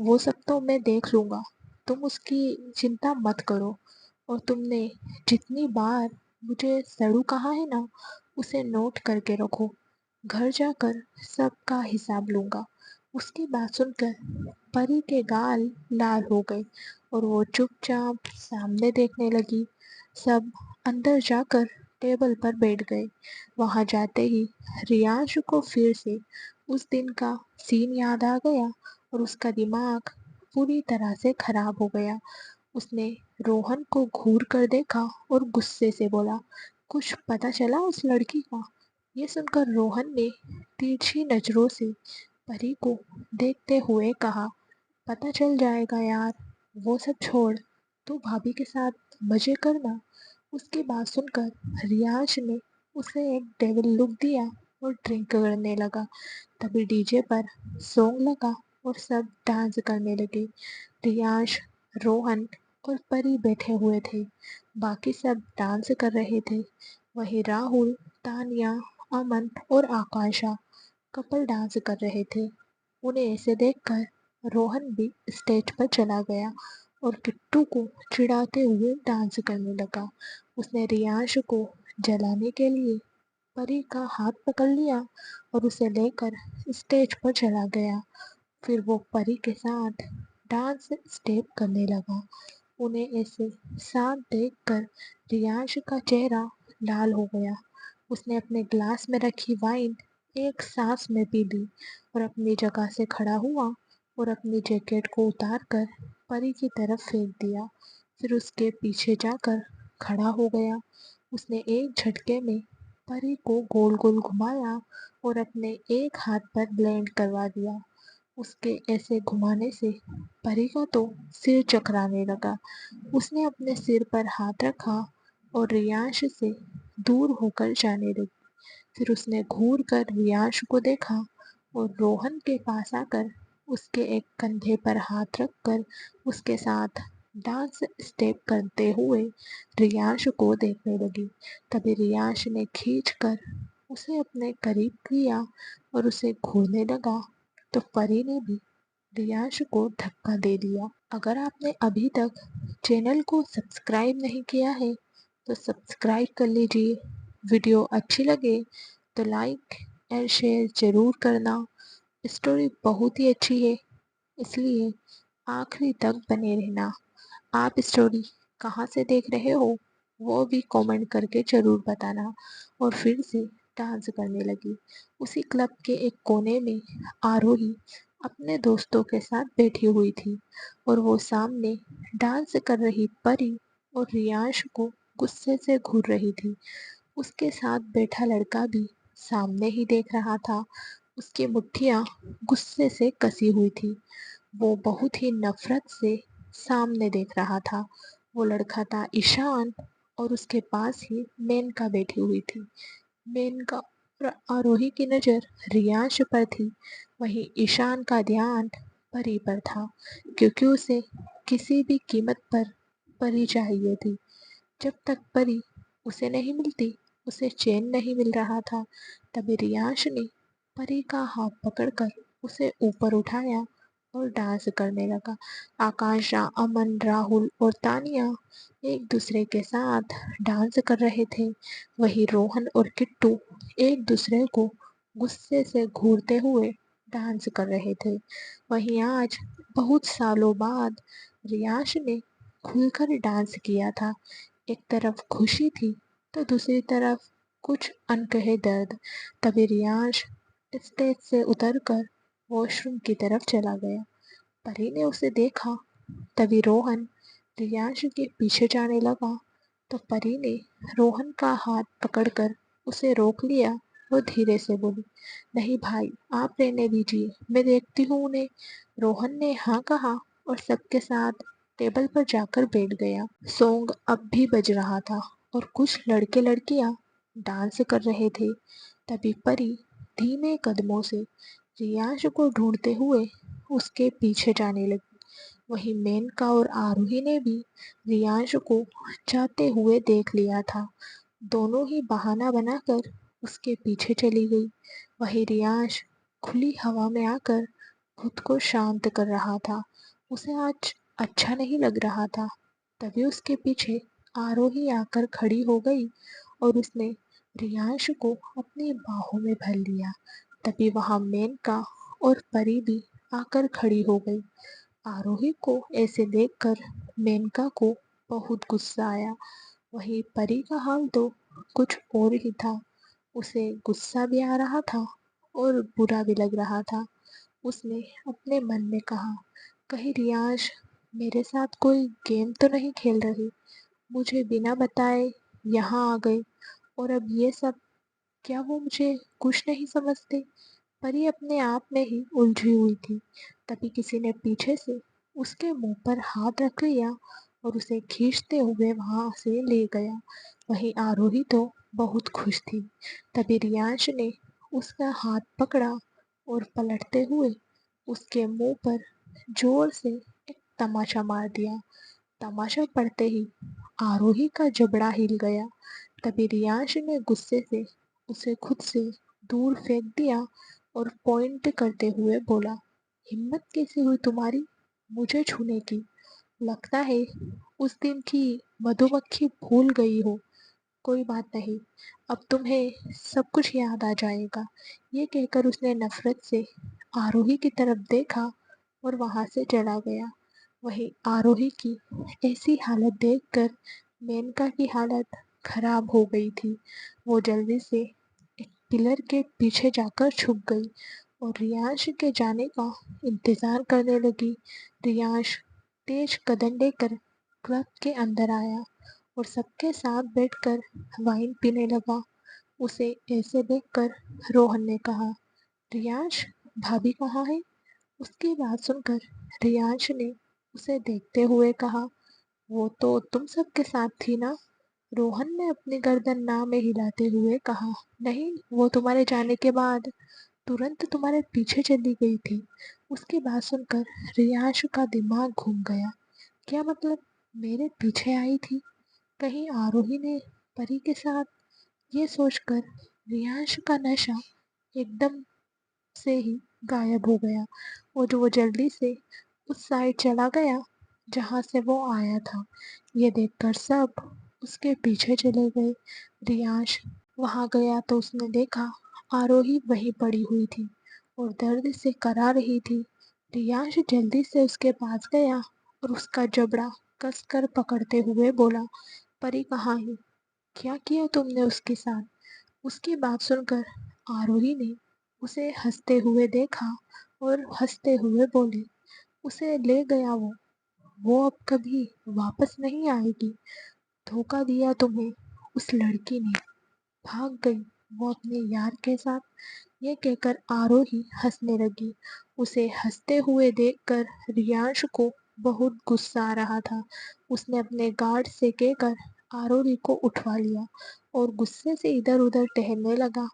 वो सब तो मैं देख लूंगा, तुम उसकी चिंता मत करो। और तुमने जितनी बार मुझे सड़ू कहा है ना, उसे नोट करके रखो। घर जाकर सबका हिसाब लूंगा। उसकी बात सुनकर परी के गाल लाल हो गए और वो चुपचाप सामने देखने लगी। सब अंदर जाकर टेबल पर बैठ गए। वहां जाते ही रियांश को फिर से उस दिन का सीन याद आ गया और उसका दिमाग पूरी तरह से खराब हो गया। उसने रोहन को घूर कर देखा और गुस्से से बोला, कुछ पता चला उस लड़की का? ये सुनकर रोहन ने तिरछी नजरों से परी को देखते हुए कहा, पता चल जाएगा यार। वो सब छोड़, तू भाभी के साथ मजे करना। उसकी बात सुनकर रियांश ने उसे एक डेविल लुक दिया और ड्रिंक करने लगा। तभी डीजे पर सॉन्ग लगा और सब डांस करने लगे। रियांश, रोहन और परी बैठे हुए थे। बाकी सब डांस कर रहे थे। वहीं राहुल, तानिया, अमन और आकाशा कपल डांस कर रहे थे। उन्हें ऐसे देखकर रोहन भी स्टेज पर चला गया और किट्टू को चिढ़ाते हुए डांस करने लगा। उसने रियांश को जलाने के लिए परी का हाथ पकड़ लिया और उसे लेकर स्टेज पर चला गया। फिर वो परी के साथ डांस स्टेप करने लगा। उन्हें ऐसे शांत देखकर रियांश का चेहरा लाल हो गया। उसने अपने ग्लास में रखी वाइन एक सांस में पी ली और अपनी जगह से खड़ा हुआ और अपनी जैकेट को उतार कर परी की तरफ फेंक दिया। फिर उसके पीछे जाकर खड़ा हो गया। उसने एक झटके में परी को गोल गोल घुमाया और अपने एक हाथ पर ब्लेंड करवा दिया। उसके ऐसे घुमाने से परी का तो सिर चकराने लगा। उसने अपने सिर पर हाथ रखा और रियांश से दूर होकर जाने लगी। फिर उसने घूर कर रियांश को देखा और रोहन के पास आकर उसके एक कंधे पर हाथ रखकर उसके साथ डांस स्टेप करते हुए रियांश को देखने लगी। तभी रियांश ने खींच कर उसे अपने करीब किया और उसे घूरने लगा, तो परी ने भी रियांश को धक्का दे दिया। अगर आपने अभी तक चैनल को सब्सक्राइब नहीं किया है तो सब्सक्राइब कर लीजिए। वीडियो अच्छी लगे तो लाइक एंड शेयर ज़रूर करना। स्टोरी बहुत ही अच्छी है, इसलिए आखिरी तक बने रहना। आप स्टोरी कहाँ से देख रहे हो वो भी कमेंट करके ज़रूर बताना। और फिर से डांस करने लगी। उसी क्लब के एक कोने में आरोही अपने दोस्तों के साथ बैठी हुई थी और वो सामने डांस कर रही परी और रियांश को गुस्से से घूर रही थी। उसके साथ बैठा लड़का भी सामने ही देख रहा था। उसकी मुट्ठियां गुस्से से कसी हुई थी। वो बहुत ही नफरत से सामने देख रहा था। वो लड़का था ईशान और उसके पास ही मेनका बैठी हुई थी। मेनका और आरोही की नज़र रियांश पर थी। वहीं ईशान का ध्यान परी पर था, क्योंकि उसे किसी भी कीमत पर परी चाहिए थी। जब तक परी उसे नहीं मिलती उसे चैन नहीं मिल रहा था। तभी रियांश ने परी का हाथ पकड़कर उसे ऊपर उठाया और डांस करने लगा। आकांक्षा, अमन, राहुल और तानिया एक दूसरे के साथ डांस कर रहे थे। वहीं रोहन और किट्टू एक दूसरे को गुस्से से घूरते हुए डांस कर रहे थे। वहीं आज बहुत सालों बाद रियांश ने खुलकर डांस किया था। एक तरफ खुशी थी तो दूसरी तरफ कुछ अनकहे दर्द। तभी रियांश स्टेज से उतरकर वॉशरूम की तरफ चला गया। परी ने उसे देखा। तभी रोहन रियांश के पीछे जाने लगा, तो परी ने रोहन का हाथ पकड़कर उसे रोक लिया और धीरे से बोली, नहीं भाई, आप रहने दीजिए, मैं देखती हूँ उन्हें। रोहन ने हाँ कहा और सबके साथ टेबल पर जाकर बैठ गया। सॉन्ग अब भी बज रहा था और कुछ लड़के लड़कियां डांस कर रहे थे। तभी परी धीमे कदमों से रियांश को ढूंढते हुए उसके पीछे जाने लगी। वहीं मेनका और आरोही ने भी रियांश को जाते हुए देख लिया था। दोनों ही बहाना बनाकर उसके पीछे चली गई। वहीं रियांश खुली हवा में आकर खुद को शांत कर रहा था। उसे आज अच्छा नहीं लग रहा था। तभी उसके पीछे आरोही आकर खड़ी हो गई और उसने रियांश को अपनी बाहों में भर लिया। तभी वहां मेनका और परी भी आकर खड़ी हो गई। आरोही को ऐसे देखकर मेनका को बहुत गुस्सा आया। वहीं परी का हाल तो कुछ और ही था। उसे गुस्सा भी आ रहा था और बुरा भी लग रहा था। उसने अपने मन में कहा, कहीं रियांश मेरे साथ कोई गेम तो नहीं खेल रही। मुझे बिना बताए यहाँ आ गई और अब ये सब, क्या वो मुझे कुछ नहीं समझते। परी अपने आप में ही उलझी हुई थी। तभी किसी ने पीछे से उसके मुंह पर हाथ रख लिया और उसे खींचते हुए वहां से ले गया। वहीं आरोही तो बहुत खुश थी। तभी रियांश ने उसका हाथ पकड़ा और पलटते हुए उसके मुंह पर जोर से एक तमाचा मार दिया। तमाचा पड़ते ही आरोही का जबड़ा हिल गया। तभी रियांश ने गुस्से से उसे खुद से दूर फेंक दिया और पॉइंट करते हुए बोला, हिम्मत कैसे हुई तुम्हारी मुझे छूने की? लगता है उस दिन की मधुमक्खी भूल गई हो। कोई बात नहीं, अब तुम्हें सब कुछ याद आ जाएगा। ये कहकर उसने नफरत से आरोही की तरफ देखा और वहां से चला गया। वहीं आरोही की ऐसी हालत देखकर मेनका की हालत खराब हो गई थी। वो जल्दी से एक पिलर के पीछे जाकर छुप गई और रियांश के जाने का इंतजार करने लगी। रियांश तेज कदम लेकर क्लब के अंदर आया और सबके साथ बैठकर वाइन पीने लगा। उसे ऐसे देखकर रोहन ने कहा, रियांश, भाभी कहाँ है? उसकी बात सुनकर रियांश ने उसे देखते हुए कहा, वो तो तुम सबके साथ थी ना? रोहन ने अपनी गर्दन ना में हिलाते हुए कहा, नहीं, वो तुम्हारे जाने के बाद तुरंत तुम्हारे पीछे चली गई थी। उसकी बात सुनकर रियांश का दिमाग घूम गया। क्या मतलब, मेरे पीछे आई थी? कहीं आरोही ने परी के साथ? ये सोचकर रियांश का नशा एकदम से ही गायब हो गया और वो जल्दी से उस साइड चला गया जहाँ से वो आया था। ये देखकर सब उसके पीछे चले गए। रियांश वहाँ गया तो उसने देखा आरोही वहीं पड़ी हुई थी और दर्द से करा रही थी। रियांश जल्दी से उसके पास गया और उसका जबड़ा कसकर पकड़ते हुए बोला, परी कहाँ है? क्या किया तुमने उसके साथ? उसकी बात सुनकर आरोही ने उसे हंसते हुए देखा और हंसते हुए बोली, उसे ले गया वो अब कभी वापस नहीं आएगी। धोखा दिया तुम्हें उस लड़की ने, भाग गई वो अपने यार के साथ। ये कहकर आरोही हंसने लगी। उसे हंसते हुए देखकर रियांश को बहुत गुस्सा आ रहा था। उसने अपने गार्ड से कहकर आरोही को उठवा लिया और गुस्से से इधर उधर टहलने लगा।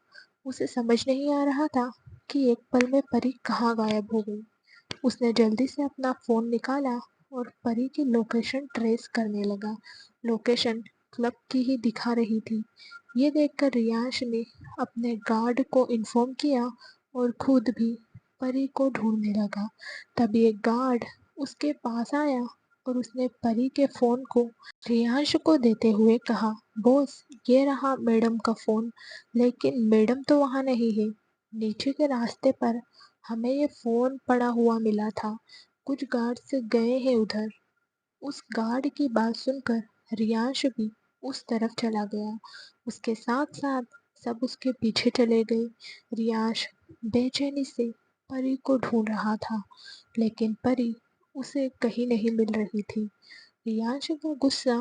उसे समझ नहीं आ रहा था कि एक पल में परी कहाँ गायब हो गई। उसने जल्दी से अपना फ़ोन निकाला और परी की लोकेशन ट्रेस करने लगा। लोकेशन क्लब की ही दिखा रही थी। ये देखकर रियांश ने अपने गार्ड को इन्फॉर्म किया और खुद भी परी को ढूंढने लगा। तभी एक गार्ड उसके पास आया और उसने परी के फ़ोन को रियांश को देते हुए कहा, बॉस, ये रहा मैडम का फ़ोन, लेकिन मैडम तो वहाँ नहीं है। नीचे के रास्ते पर हमें ये फ़ोन पड़ा हुआ मिला था। कुछ गार्ड्स गए हैं उधर। उस गार्ड की बात सुनकर रियांश भी उस तरफ चला गया। उसके साथ साथ सब उसके पीछे चले गए। रियांश बेचैनी से परी को ढूंढ रहा था, लेकिन परी उसे कहीं नहीं मिल रही थी। रियांश का गुस्सा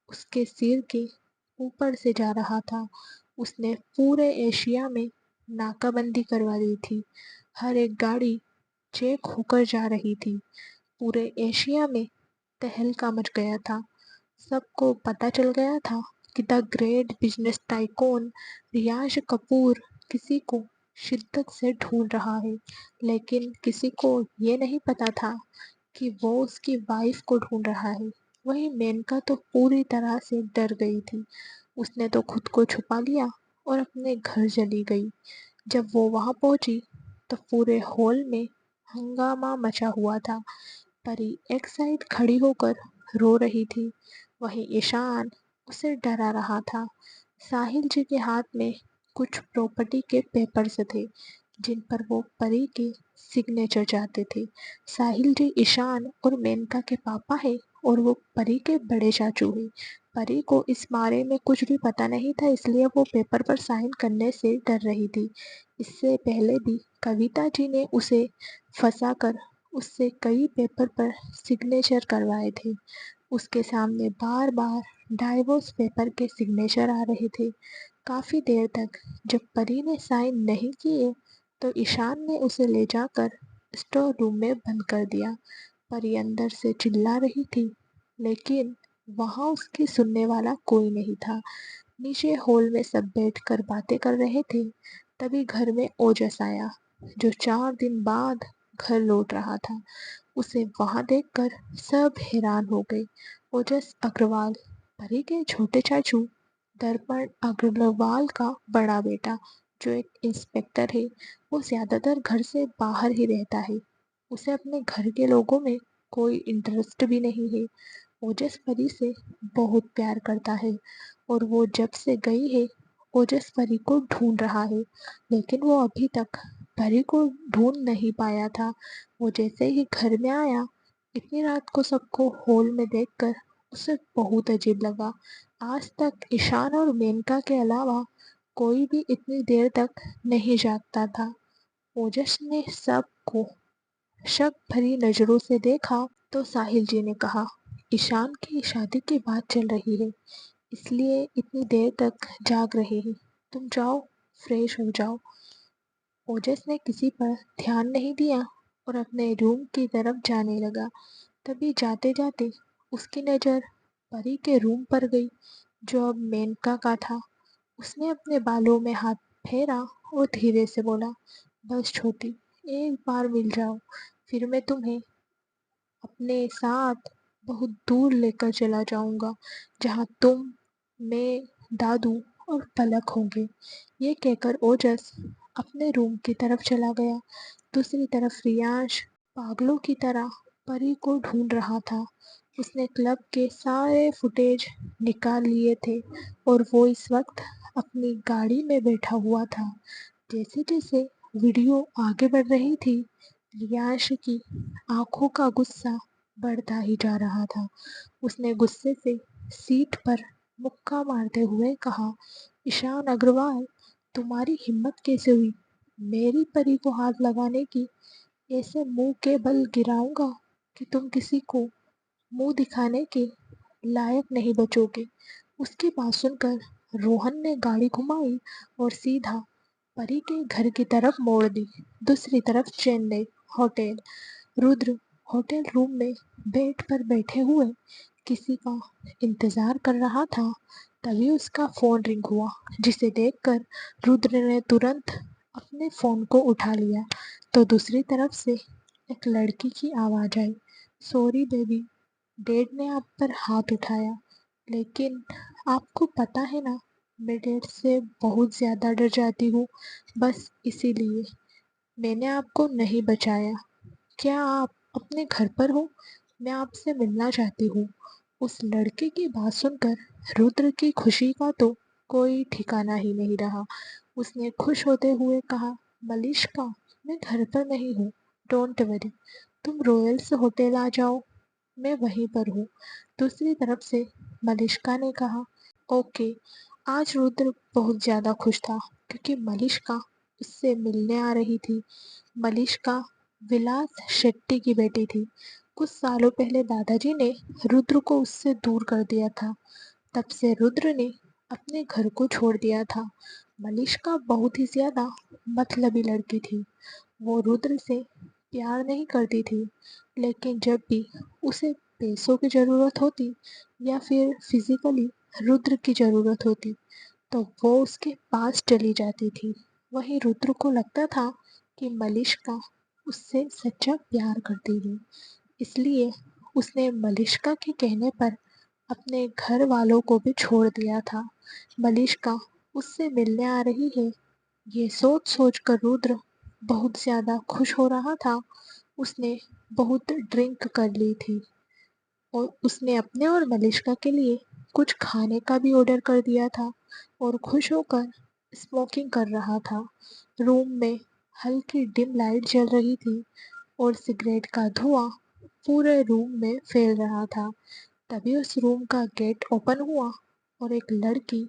उसके सिर के ऊपर से जा रहा था। उसने पूरे एशिया में नाकाबंदी करवा दी थी। हर एक गाड़ी चेक होकर जा रही थी। पूरे एशिया में तहलका मच गया था। सबको पता चल गया था कि द ग्रेट बिजनेस टाइकून रियाज कपूर किसी को शिद्दत से ढूंढ रहा है, लेकिन किसी को ये नहीं पता था कि वो उसकी वाइफ को ढूंढ रहा है। वही मेनका तो पूरी तरह से डर गई थी। उसने तो खुद को छुपा लिया और अपने घर चली गई। जब वो वहां पहुंची तो पूरे हॉल में हंगामा मचा हुआ था। परी एक साइड खड़ी होकर रो रही थी, वहीं ईशान उसे डरा रहा था। साहिल जी के हाथ में कुछ प्रॉपर्टी के पेपर्स थे जिन पर वो परी के सिग्नेचर चाहते थे। साहिल जी ईशान और मेनका के पापा है और वो परी के बड़े चाचू हैं। परी को इस बारे में कुछ भी पता नहीं था, इसलिए वो पेपर पर साइन करने से डर रही थी। इससे पहले भी कविता जी ने उसे फंसाकर उससे कई पेपर पर सिग्नेचर करवाए थे। उसके सामने बार बार डाइवोर्स पेपर के सिग्नेचर आ रहे थे। काफ़ी देर तक जब परी ने साइन नहीं किए तो ईशान ने उसे ले जाकर स्टोर रूम में बंद कर दिया। परी अंदर से चिल्ला रही थी, लेकिन वहाँ उसकी सुनने वाला कोई नहीं था। नीचे हॉल में सब बैठकर बातें कर रहे थे। तभी घर में ओजस आया, जो 4 दिन बाद घर लौट रहा था। उसे वहां देखकर सब हैरान हो गए। ओजस अग्रवाल, परी के छोटे चाचू, दर्पण अग्रवाल का बड़ा बेटा, जो एक इंस्पेक्टर है। वो ज्यादातर घर से बाहर ही रहता है। उसे अपने घर के लोगों में कोई इंटरेस्ट भी नहीं है। ओजस परी से बहुत प्यार करता है और वो जब से गई है ओजस परी को ढूंढ रहा है, लेकिन वो अभी तक परी को ढूंढ नहीं पाया था। वो जैसे ही घर में आया, इतनी रात को सबको हॉल में देखकर उसे बहुत अजीब लगा। आज तक ईशान और मेनका के अलावा कोई भी इतनी देर तक नहीं जागता था। ओजस ने सबको शक भरी नजरों से देखा तो साहिल जी ने कहा, ईशान की शादी की बात चल रही है, इसलिए इतनी देर तक जाग रहे हैं। तुम जाओ, फ्रेश हो जाओ। ओजस ने किसी पर ध्यान नहीं दिया और अपने रूम की तरफ जाने लगा। तभी जाते जाते उसकी नज़र परी के रूम पर गई, जो अब मेनका का था। उसने अपने बालों में हाथ फेरा और धीरे से बोला, बस छोटी, एक बार मिल जाओ, फिर मैं तुम्हें अपने साथ बहुत दूर लेकर चला जाऊंगा, जहाँ तुम, मैं, दादू और पलक होंगे। ये कहकर ओजस अपने रूम की तरफ चला गया। दूसरी तरफ रियांश पागलों की तरह परी को ढूंढ रहा था। उसने क्लब के सारे फुटेज निकाल लिए थे और वो इस वक्त अपनी गाड़ी में बैठा हुआ था। जैसे जैसे वीडियो आगे बढ़ रही थी, रियांश की आंखों का गुस्सा बढ़ता ही जा रहा था। उसने गुस्से से सीट पर मुक्का मारते हुए कहा, ईशान अग्रवाल, तुम्हारी हिम्मत कैसे हुई मेरी परी को हाथ लगाने की? ऐसे मुंह के बल गिराऊंगा कि तुम किसी को मुंह दिखाने के लायक नहीं बचोगे। उसकी बात सुनकर रोहन ने गाड़ी घुमाई और सीधा परी के घर की तरफ मोड़ दी। दूसरी तरफ Chennai hotel, Rudra hotel room में बेड पर बैठे हुए किसी का इंतजार कर रहा था। तभी उसका फोन रिंग हुआ, जिसे देखकर रुद्र ने तुरंत अपने फोन को उठा लिया। तो दूसरी तरफ से एक लड़की की आवाज आई, सॉरी बेबी, डैड ने आप पर हाथ उठाया, लेकिन आपको पता है ना, मैं डैड से बहुत ज़्यादा डर जाती हूँ, बस इसीलिए मैंने आपको नहीं बचाया। क्या आप अपने घर पर हो? मैं आपसे मिलना चाहती हूँ। उस लड़के की बात सुनकर रुद्र की खुशी का तो कोई ठिकाना ही नहीं रहा। उसने खुश होते हुए कहा, मलिष्का, मैं घर पर नहीं हूँ, डोंट वरी, तुम रॉयल्स होटल आ जाओ, मैं वहीं पर हूँ। दूसरी तरफ से मलिष्का ने कहा, ओके। आज रुद्र बहुत ज़्यादा खुश था क्योंकि मलिष्का उससे मिलने आ रही थी। मलिष्का विलास शेट्टी की बेटी थी। कुछ सालों पहले दादाजी ने रुद्र को उससे दूर कर दिया था। तब से रुद्र ने अपने घर को छोड़ दिया था। मलिष्का बहुत ही ज्यादा मतलबी लड़की थी। वो रुद्र से प्यार नहीं करती थी, लेकिन जब भी उसे पैसों की ज़रूरत होती या फिर फिजिकली रुद्र की ज़रूरत होती, तो वो उसके पास चली जाती थी। वहीं रुद्र को लगता था कि मलिष्का उससे सच्चा प्यार करती है, इसलिए उसने मलिष्का के कहने पर अपने घर वालों को भी छोड़ दिया था। मलिष्का उससे मिलने आ रही है, ये सोच सोच कर रुद्र बहुत ज़्यादा खुश हो रहा था। उसने बहुत ड्रिंक कर ली थी और उसने अपने और मलिष्का के लिए कुछ खाने का भी ऑर्डर कर दिया था और खुश होकर स्मोकिंग कर रहा था। रूम में हल्की डिम लाइट जल रही थी और सिगरेट का धुआं पूरे रूम में फैल रहा था। तभी उस रूम का गेट ओपन हुआ और एक लड़की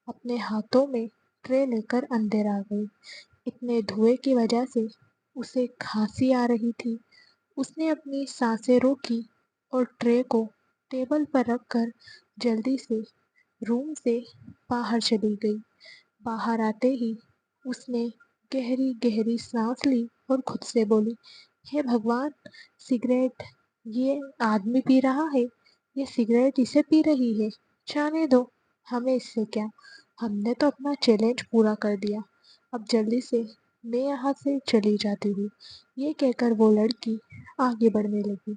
अपने हाथों में ट्रे लेकर अंदर आ गई। इतने धुएं की वजह से उसे खांसी आ रही थी। उसने अपनी सांसें रोकी और ट्रे को टेबल पर रखकर जल्दी से रूम से बाहर चली गई। बाहर आते ही उसने गहरी गहरी सांस ली और खुद से बोली, हे भगवान, सिगरेट ये आदमी पी रहा है, ये सिगरेट इसे पी रही है, जाने दो, हमें इससे क्या, हमने तो अपना चैलेंज पूरा कर दिया, अब जल्दी से मैं यहाँ से चली जाती हूँ। ये कहकर वो लड़की आगे बढ़ने लगी।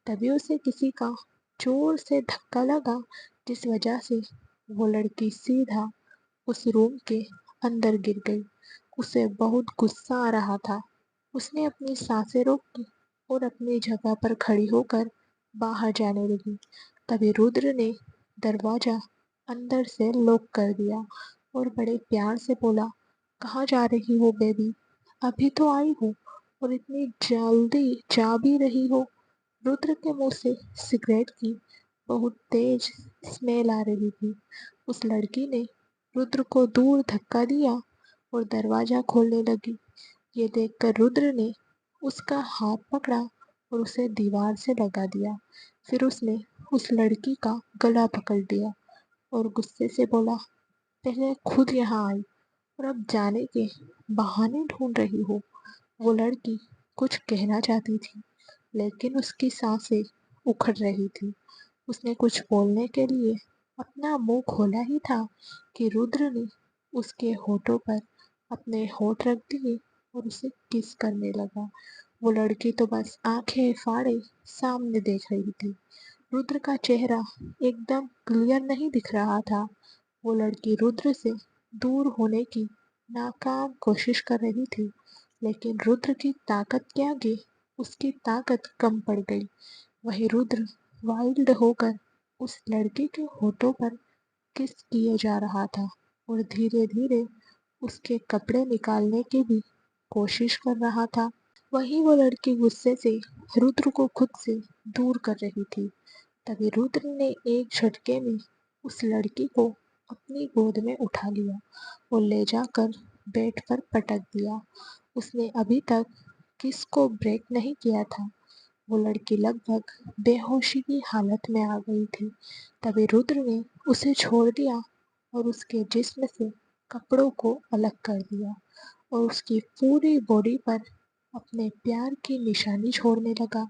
तभी उसे किसी का जोर से धक्का लगा, जिस वजह से वो लड़की सीधा उस रूम के अंदर गिर गई। उसे बहुत गुस्सा आ रहा था। उसने अपनी सांसें रोकी और अपनी जगह पर खड़ी होकर बाहर जाने लगी। तभी रुद्र ने दरवाजा अंदर से लॉक कर दिया और बड़े प्यार से बोला, कहाँ जा रही हो बेबी? अभी तो आई हूँ और इतनी जल्दी जा भी रही हो? रुद्र के मुंह से सिगरेट की बहुत तेज स्मेल आ रही थी। उस लड़की ने रुद्र को दूर धक्का दिया और दरवाजा खोलने लगी। ये देखकर रुद्र ने उसका हाथ पकड़ा और उसे दीवार से लगा दिया। फिर उसने उस लड़की का गला पकड़ लिया और गुस्से से बोला, पहले खुद यहाँ आई और अब जाने के बहाने ढूंढ रही हो। वो लड़की कुछ कहना चाहती थी, लेकिन उसकी सांसें उखड़ रही थी। उसने कुछ बोलने के लिए अपना मुंह खोला ही था कि रुद्र ने उसके होठों पर अपने होठ रख दिए और उसे किस करने लगा। वो लड़की तो बस आंखें फाड़े सामने देख रही थी। रुद्र का चेहरा एकदम क्लियर नहीं दिख रहा था। वो लड़की रुद्र से दूर होने की नाकाम कोशिश कर रही थी, लेकिन रुद्र की ताकत के आगे उसकी ताकत कम पड़ गई। वही रुद्र वाइल्ड होकर उस लड़की के होठों पर किस किए जा रहा था और धीरे धीरे उसके कपड़े निकालने की भी कोशिश कर रहा था। वहीं वो लड़की गुस्से से रुद्र को खुद से दूर कर रही थी। तभी रुद्र ने एक झटके में उस लड़की को अपनी गोद में उठा लिया और ले जाकर बेड पर पटक दिया। उसने अभी तक किस को ब्रेक नहीं किया था। वो लड़की लगभग बेहोशी की हालत में आ गई थी। तभी रुद्र ने उसे छोड़ दिया और उसके जिस्म से कपड़ों को अलग कर दिया और उसकी पूरी बॉडी पर अपने प्यार की निशानी छोड़ने लगा।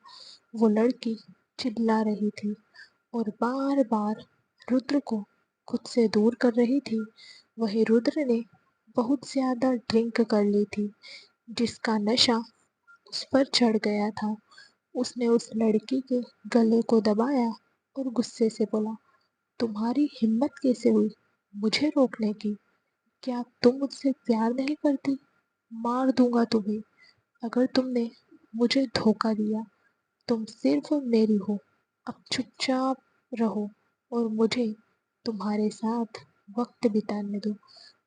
वो लड़की चिल्ला रही थी और बार बार रुद्र को खुद से दूर कर रही थी। वही रुद्र ने बहुत ज्यादा ड्रिंक कर ली थी, जिसका नशा उस पर चढ़ गया था। उसने उस लड़की के गले को दबाया और गुस्से से बोला, तुम्हारी हिम्मत कैसे हुई मुझे रोकने की? क्या तुम मुझसे प्यार नहीं करती? मार दूंगा तुम्हें अगर तुमने मुझे धोखा दिया। तुम सिर्फ मेरी हो। अब चुपचाप रहो और मुझे तुम्हारे साथ वक्त बिताने दो।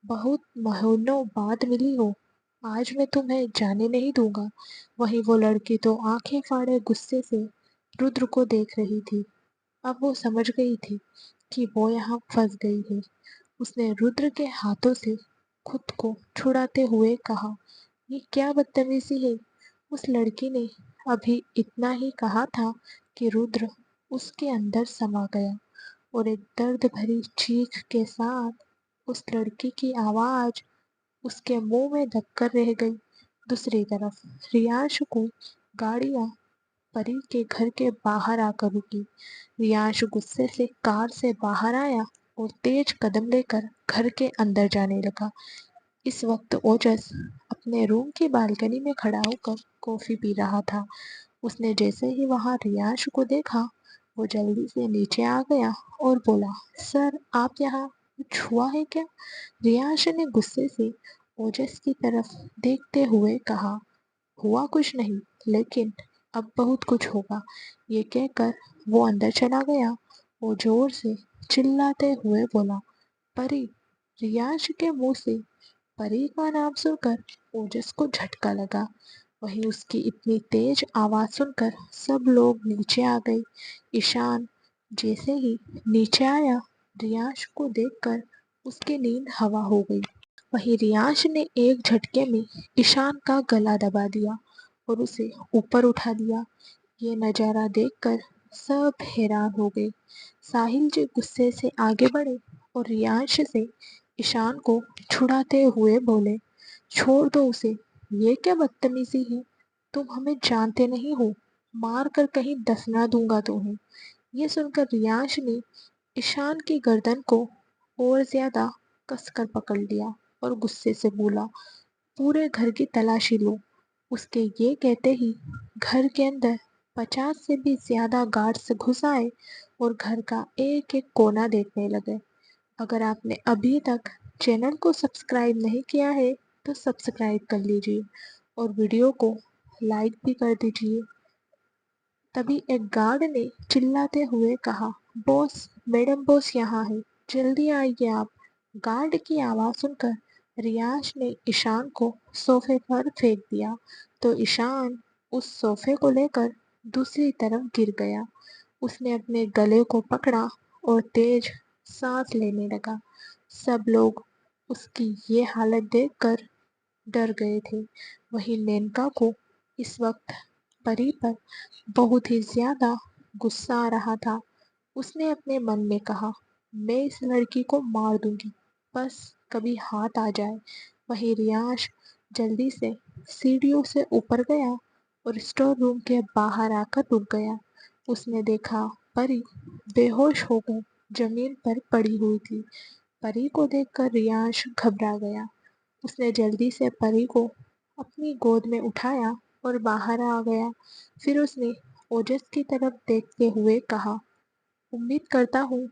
बहुत महीनों बाद मिली हो, आज मैं तुम्हें जाने नहीं दूंगा। वहीं वो लड़की तो आंखें फाड़े गुस्से से रुद्र को देख रही थी। अब वो समझ गई थी कि वो यहाँ फंस गई है। उसने रुद्र के हाथों से खुद को छुड़ाते हुए कहा, ये क्या बदतमीजी है? उस लड़की ने अभी इतना ही कहा था कि रुद्र उसके अंदर समा गया और एक दर्द भरी चीख के साथ उस लड़की की आवाज उसके मुंह में दबकर रह गई। दूसरी तरफ रियांश को गाड़ियां परी के घर के बाहर आकर रुकी। रियांश गुस्से से कार से बाहर आया और तेज कदम लेकर घर के अंदर जाने लगा। इस वक्त ओजस अपने रूम की बालकनी में खड़ा होकर कॉफी पी रहा था। उसने जैसे ही वहां रियांश को देखा, वो जल्दी से नीचे आ गया और बोला, सर आप यहाँ, कुछ हुआ है क्या? रियांश ने गुस्से से ओजस की तरफ देखते हुए कहा, हुआ कुछ नहीं, लेकिन अब बहुत कुछ होगा। ये कहकर वो अंदर चला गया और जोर से चिल्लाते हुए बोला, परी! रियांश के मुंह से परी का नाम सुनकर ओजस को झटका लगा। वहीं उसकी इतनी तेज आवाज सुनकर सब लोग नीचे आ गए। ईशान जैसे ही नीचे आया, रियांश को देखकर उसकी नींद हवा हो गई। वहीं रियांश ने एक झटके में ईशान का गला दबा दिया और उसे ऊपर उठा दिया। ये नज़ारा देखकर सब हैरान हो गए। साहिल जी गुस्से से आगे बढ़े और रियांश से ईशान को छुड़ाते हुए बोले, छोड़ दो उसे, ये क्या बदतमीजी है? तुम हमें जानते नहीं हो, मार कर कहीं दफना दूंगा तुम्हें। ये सुनकर रियांश ने ईशान की गर्दन को और ज्यादा कसकर पकड़ लिया और गुस्से से बोला, पूरे घर की तलाशी लो। उसके ये कहते ही घर के अंदर 50 से भी ज्यादा गार्ड्स घुस आए और घर का एक एक कोना देखने लगे। अगर आपने अभी तक चैनल को सब्सक्राइब नहीं किया है तो सब्सक्राइब कर लीजिए और वीडियो को लाइक भी कर दीजिए। तभी एक गार्ड ने चिल्लाते हुए कहा, बॉस, मैडम बॉस यहाँ है, जल्दी आइए आप। गार्ड की आवाज़ सुनकर रियाज ने ईशान को सोफे पर फेंक दिया तो ईशान उस सोफे को लेकर दूसरी तरफ गिर गया। उसने अपने गले को पकड़ा और तेज सांस लेने लगा। सब लोग उसकी ये हालत देखकर डर गए थे। वहीं मेनका को इस वक्त परी पर बहुत ही ज्यादा गुस्सा आ रहा था। उसने अपने मन में कहा, मैं इस लड़की को मार दूंगी, बस कभी हाथ आ जाए। वहीं रियाज जल्दी से सीढ़ियों से ऊपर गया और स्टोर रूम के बाहर आकर रुक गया। उसने देखा परी बेहोश होकर जमीन पर पड़ी हुई थी। परी को देखकर रियाज घबरा गया। उसने जल्दी से परी को अपनी गोद में उठाया और बाहर आ गया। फिर उसने ओजस की तरफ देखते हुए कहा, उम्मीद करता हूँ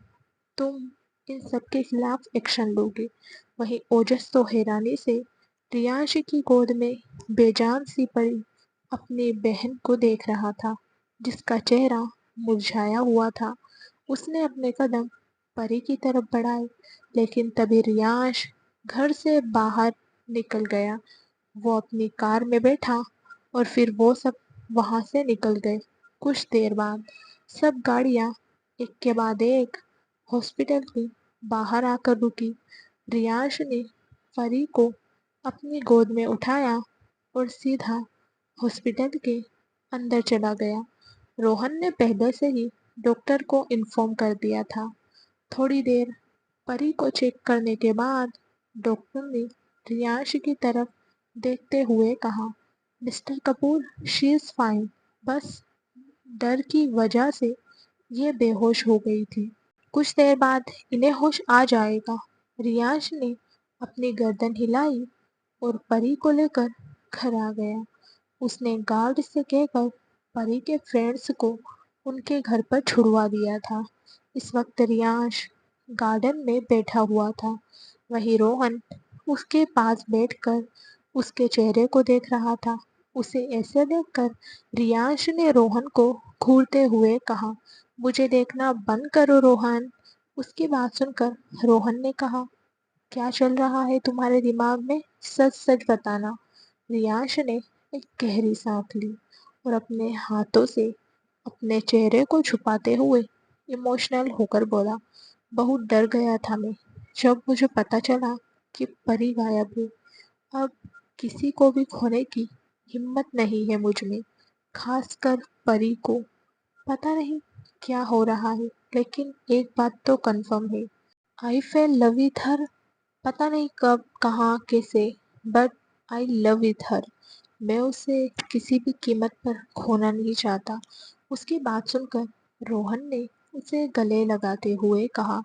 तुम इन सब के खिलाफ एक्शन लोगे। वहीं ओजस तो हैरानी से रियांश की गोद में बेजान सी पड़ी अपनी बहन को देख रहा था, जिसका चेहरा मुरझाया हुआ था। उसने अपने कदम परी की तरफ बढ़ाए, लेकिन तभी रियांश घर से बाहर निकल गया। वो अपनी कार में बैठा और फिर वो सब वहां से निकल गए। कुछ देर बाद सब गाड़ियां एक के बाद एक हॉस्पिटल के बाहर आकर रुकी। रियांश ने परी को अपनी गोद में उठाया और सीधा हॉस्पिटल के अंदर चला गया। रोहन ने पहले से ही डॉक्टर को इन्फॉर्म कर दिया था। थोड़ी देर परी को चेक करने के बाद डॉक्टर ने रियांश की तरफ देखते हुए कहा, mister Kapoor, she is fine, बस डर की वजह से ये बेहोश हो गई थी। कुछ देर बाद इन्हें होश आ जाएगा। रियांश ने अपनी गर्दन हिलाई और परी को लेकर घर आ गया। उसने गार्ड से कहकर परी के फ्रेंड्स को उनके घर पर छुड़वा दिया था। इस वक्त रियांश गार्डन में बैठा हुआ था। वहीं रोहन उसके पास बैठकर उसके चेहरे को देख रहा था। उसे ऐसे देखकर रियांश ने रोहन को घूरते हुए कहा, मुझे देखना बंद करो रोहन। उसकी बात सुनकर रोहन ने कहा, क्या चल रहा है तुम्हारे दिमाग में, सच सच बताना। रियांश ने एक गहरी सांस ली और अपने हाथों से अपने चेहरे को छुपाते हुए इमोशनल होकर बोला, बहुत डर गया था मैं जब मुझे पता चला कि परी गायब है। अब किसी को भी खोने की हिम्मत नहीं है मुझ में, खासकर परी को। पता नहीं क्या हो रहा है, लेकिन एक बात तो कंफर्म है, आई फेल लव विथ हर। पता नहीं कब, कहाँ, कैसे, but I love with her. मैं उसे किसी भी कीमत पर खोना नहीं चाहता। उसकी बात सुनकर रोहन ने उसे गले लगाते हुए कहा,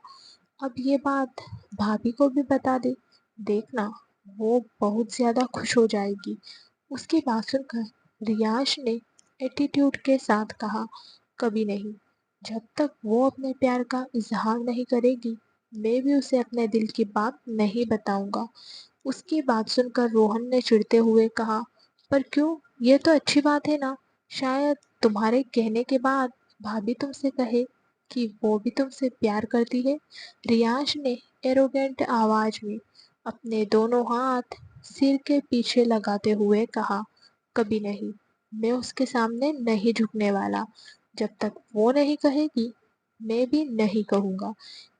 अब ये बात भाभी को भी बता दे, देखना वो बहुत ज्यादा खुश हो जाएगी। उसकी बात सुनकर रियाश ने एटीट्यूड के साथ कहा, कभी नहीं, जब तक वो अपने प्यार का इजहार नहीं करेगी मैं भी उसे अपने दिल की बात नहीं बताऊंगा। उसकी बात सुनकर रोहन ने चिढ़ते हुए कहा, पर क्यों, ये तो अच्छी बात है ना। शायद तुम्हारे कहने के बाद भाभी तुमसे कहे कि वो भी तुमसे प्यार करती है। रियांश ने एरोगेंट आवाज में अपने दोनों हाथ सिर के पीछे लगाते हुए कहा, कभी नहीं, मैं उसके सामने नहीं झुकने वाला। जब तक वो नहीं कहेगी मैं भी नहीं कहूंगा।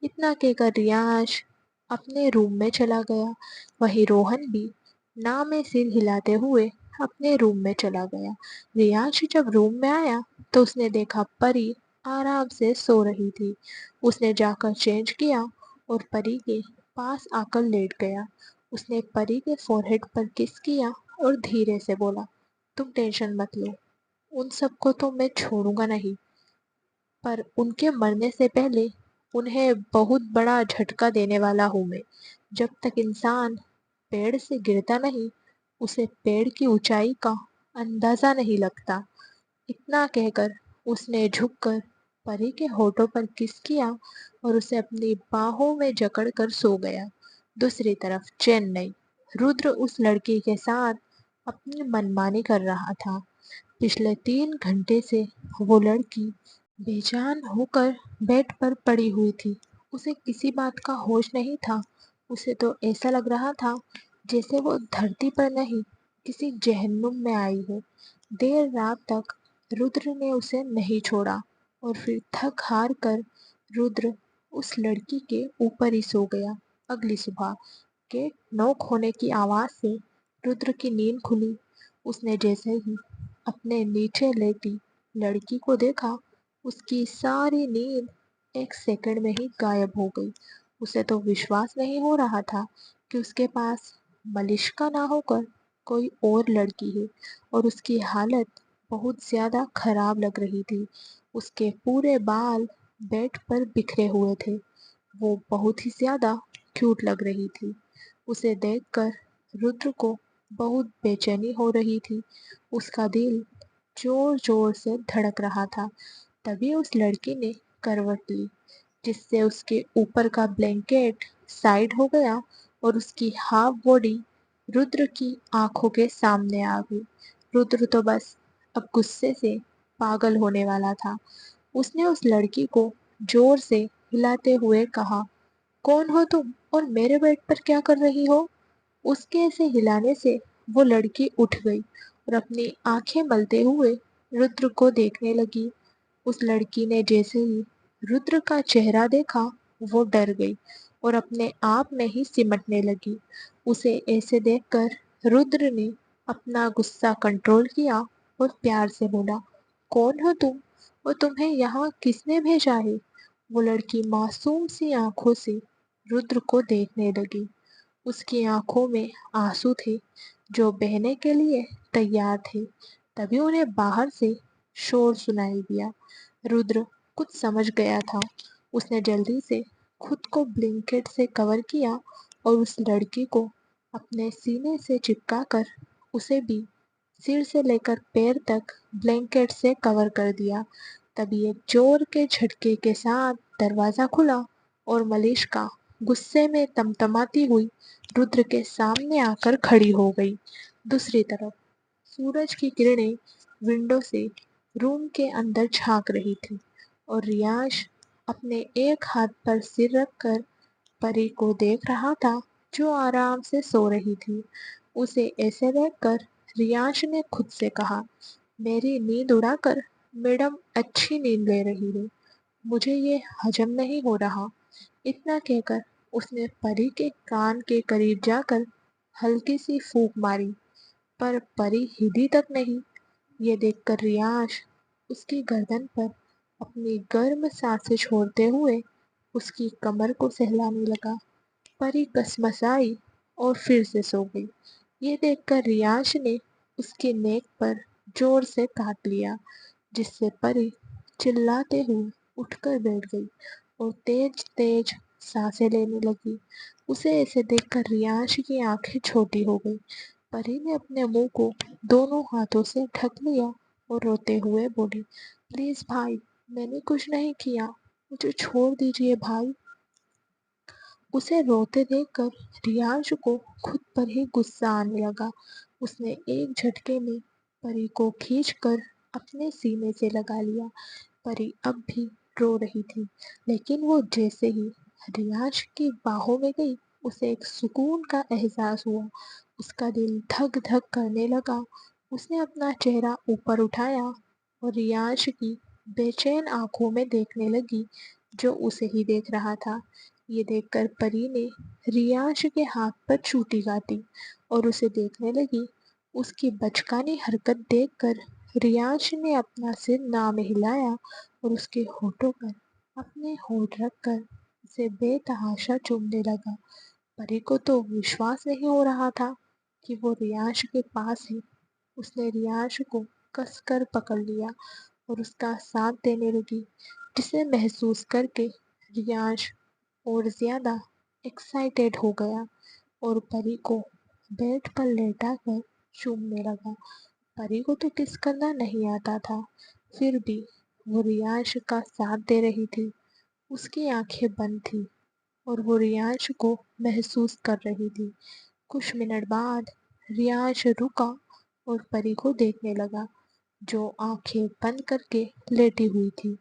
इतना कहकर रियांश अपने रूम में चला गया। वहीं रोहन भी ना में सिर हिलाते हुए अपने रूम में चला गया। रियांश जब रूम में आया तो उसने देखा परी आराम से सो रही थी। उसने जाकर चेंज किया और परी के पास आकर लेट गया। उसने परी के फोरहेड पर किस किया और धीरे से बोला, तुम टेंशन मत लो, उन सबको तो मैं छोड़ूंगा नहीं, पर उनके मरने से पहले उन्हें बहुत बड़ा झटका देने वाला हूं मैं। जब तक इंसान पेड़ से गिरता नहीं उसे पेड़ की ऊंचाई का अंदाजा नहीं लगता। इतना कहकर उसने झुककर परी के होठों पर किस किया और उसे अपनी बाहों में जकड़कर सो गया। दूसरी तरफ चेन्नई, रुद्र उस लड़की के साथ अपनी मनमानी कर रहा था। पिछले 3 घंटे से वो लड़की बेजान होकर बेड पर पड़ी हुई थी। उसे किसी बात का होश नहीं था। उसे तो ऐसा लग रहा था जैसे वो धरती पर नहीं किसी जहन्नुम में आई हो। देर रात तक रुद्र ने उसे नहीं छोड़ा और फिर थक हार कर रुद्र उस लड़की के ऊपर ही सो गया। अगली सुबह गेट नॉक होने की आवाज से रुद्र की नींद खुली। उसने जैसे ही अपने नीचे लेटी लड़की को देखा, उसकी सारी नींद एक सेकंड में ही गायब हो गई। उसे तो विश्वास नहीं हो रहा था कि उसके पास मलिष्का ना होकर कोई और लड़की है, और उसकी हालत बहुत ज्यादा खराब लग रही थी। उसके पूरे बाल बेड पर बिखरे हुए थे। वो बहुत ही ज्यादा क्यूट लग रही थी। उसे देखकर रुद्र को बहुत बेचैनी हो रही थी। उसका दिल जोर जोर से धड़क रहा था। तभी उस लड़की ने करवट ली, जिससे उसके ऊपर का ब्लैंकेट साइड हो गया और उसकी हाफ बॉडी रुद्र की आंखों के सामने आ गई। रुद्र तो बस अब गुस्से से पागल होने वाला था। उसने उस लड़की को जोर से हिलाते हुए कहा, कौन हो तुम और मेरे बेड पर क्या कर रही हो? उसके ऐसे हिलाने से वो लड़की उठ गई और अपनी आंखें मलते हुए रुद्र को देखने लगी। उस लड़की ने जैसे ही रुद्र का चेहरा देखा, वो डर गई और अपने आप में ही सिमटने लगी। उसे ऐसे देखकर रुद्र ने अपना गुस्सा कंट्रोल किया और प्यार से बोला, कौन हो तुम और तुम्हें यहाँ किसने भेजा है? वो लड़की मासूम सी आंखों से रुद्र को देखने लगी। उसकी आंखों में आंसू थे जो बहने के लिए तैयार थे। तभी उन्हें बाहर से शोर सुनाई दिया। रुद्र कुछ समझ गया था। उसने जल्दी से खुद को ब्लैंकेट से कवर किया और उस लड़की को अपने सीने से चिपकाकर उसे भी सिर से लेकर पैर तक ब्लैंकेट से कवर कर दिया। तभी एक जोर के झटके के साथ दरवाजा खुला और मलिष्का गुस्से में तमतमाती हुई रुद्र के सामने आकर खड़ी हो गई। दूसरी तरफ सूरज की किरणें विंडो से रूम के अंदर झांक रही थी और रियाज अपने एक हाथ पर सिर रखकर परी को देख रहा था, जो आराम से सो रही थी। उसे ऐसे देखकर रियांश ने खुद से कहा, मेरी नींद उड़ाकर मैडम अच्छी नींद ले रही है। मुझे ये हजम नहीं हो रहा। इतना कहकर उसने परी के कान के करीब जाकर हल्की सी फूंक मारी, पर परी हिली तक नहीं। ये देखकर रियांश उसकी गर्दन पर अपनी गर्म सांसें छोड़ते हुए उसकी कमर को सहलाने लगा। परी कसमसाई और फिर से सो गई। ये देखकर रियांश ने उसके नेक पर जोर से काट लिया, जिससे परी चिल्लाते हुए उठकर बैठ गई और तेज तेज सांसें लेने लगी। उसे ऐसे देखकर रियांश की आंखें छोटी हो गई। परी ने अपने मुंह को दोनों हाथों से ढक लिया और रोते हुए बोली, प्लीज भाई, मैंने कुछ नहीं किया, मुझे छोड़ दीजिए भाई। उसे रोते देखकर रियांश को खुद पर ही गुस्सा आने लगा। उसने एक झटके में परी को खींचकर अपने सीने से लगा लिया। परी अब भी रो रही थी, लेकिन वो जैसे ही रियांश की बाहों में गई, उसे एक सुकून का एहसास हुआ। उसका दिल धक धक करने लगा। उसने अपना चेहरा ऊपर उठाया और रियांश की बेचैन आंखों में देखने लगी, जो उसे ही देख रहा था। ये देखकर परी ने रियांश के हाथ पर चूटी काटी और उसे देखने लगी। उसकी बचकानी हरकत देखकर रियांश ने अपना सिर ना में हिलाया और उसके होठों पर अपने होठ रखकर उसे बेतहाशा चूमने लगा। परी को तो विश्वास नहीं हो रहा था कि वो रियांश के पास है। उसने रियांश को कसकर पकड़ लिया और उसका साथ देने लगी, जिसे महसूस करके रियांश और ज्यादा एक्साइटेड हो गया और परी को बेड पर लेटाकर चूमने लगा। परी को तो किस करना नहीं आता था, फिर भी वो रियांश का साथ दे रही थी। उसकी आंखें बंद थी और वो रियांश को महसूस कर रही थी। कुछ मिनट बाद रियांश रुका और परी को देखने लगा, जो आंखें बंद करके लेटी हुई थी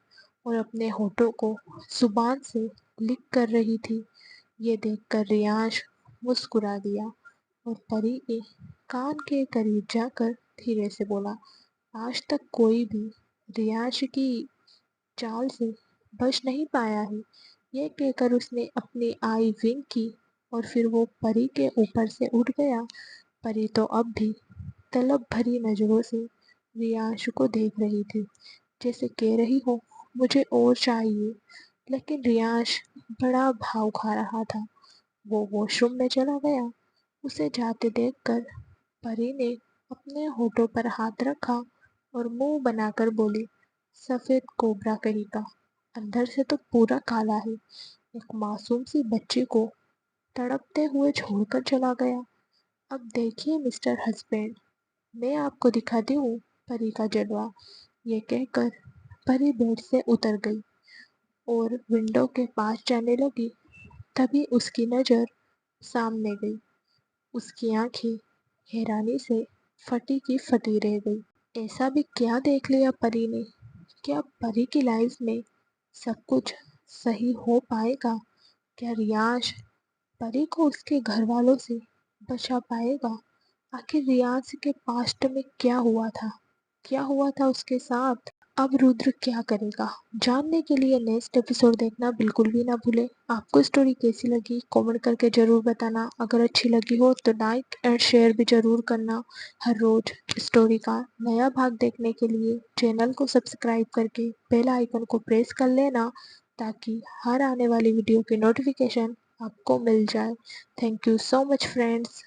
और अपने होठों को जुबान से लिक कर रही थी। ये देखकर रियांश मुस्कुरा दिया और परी के कान के करीब जाकर धीरे से बोला, आज तक कोई भी रियांश की चाल से बच नहीं पाया है। ये कहकर उसने अपनी आई विंक की और फिर वो परी के ऊपर से उठ गया। परी तो अब भी तलब भरी नजरों से रियांश को देख रही थी, जैसे कह रही हो मुझे और चाहिए। लेकिन रियांश बड़ा भाव खा रहा था। वो वॉशरूम में चला गया। उसे जाते देखकर परी ने अपने होठों पर हाथ रखा और मुंह बनाकर बोली, सफेद कोबरा कहीं का, अंदर से तो पूरा काला है। एक मासूम सी बच्ची को तड़पते हुए छोड़कर चला गया। अब देखिए मिस्टर हस्बैंड, मैं आपको दिखाती हूँ परी का जलवा। ये कहकर परी बेड से उतर गई और विंडो के पास जाने लगी। तभी उसकी नज़र सामने गई। उसकी आंखें हैरानी से फटी की फटी रह गई। ऐसा भी क्या देख लिया परी ने? क्या परी की लाइफ में सब कुछ सही हो पाएगा? क्या रियांश परी को उसके घर वालों से बचा पाएगा? आखिर रियांश के पास्ट में क्या हुआ था? क्या हुआ था उसके साथ? अब रुद्र क्या करेगा? जानने के लिए नेक्स्ट एपिसोड देखना बिल्कुल भी ना भूले। आपको स्टोरी कैसी लगी कमेंट करके ज़रूर बताना। अगर अच्छी लगी हो तो लाइक एंड शेयर भी ज़रूर करना। हर रोज स्टोरी का नया भाग देखने के लिए चैनल को सब्सक्राइब करके बेल आइकन को प्रेस कर लेना, ताकि हर आने वाली वीडियो की नोटिफिकेशन आपको मिल जाए। Thank you so much friends.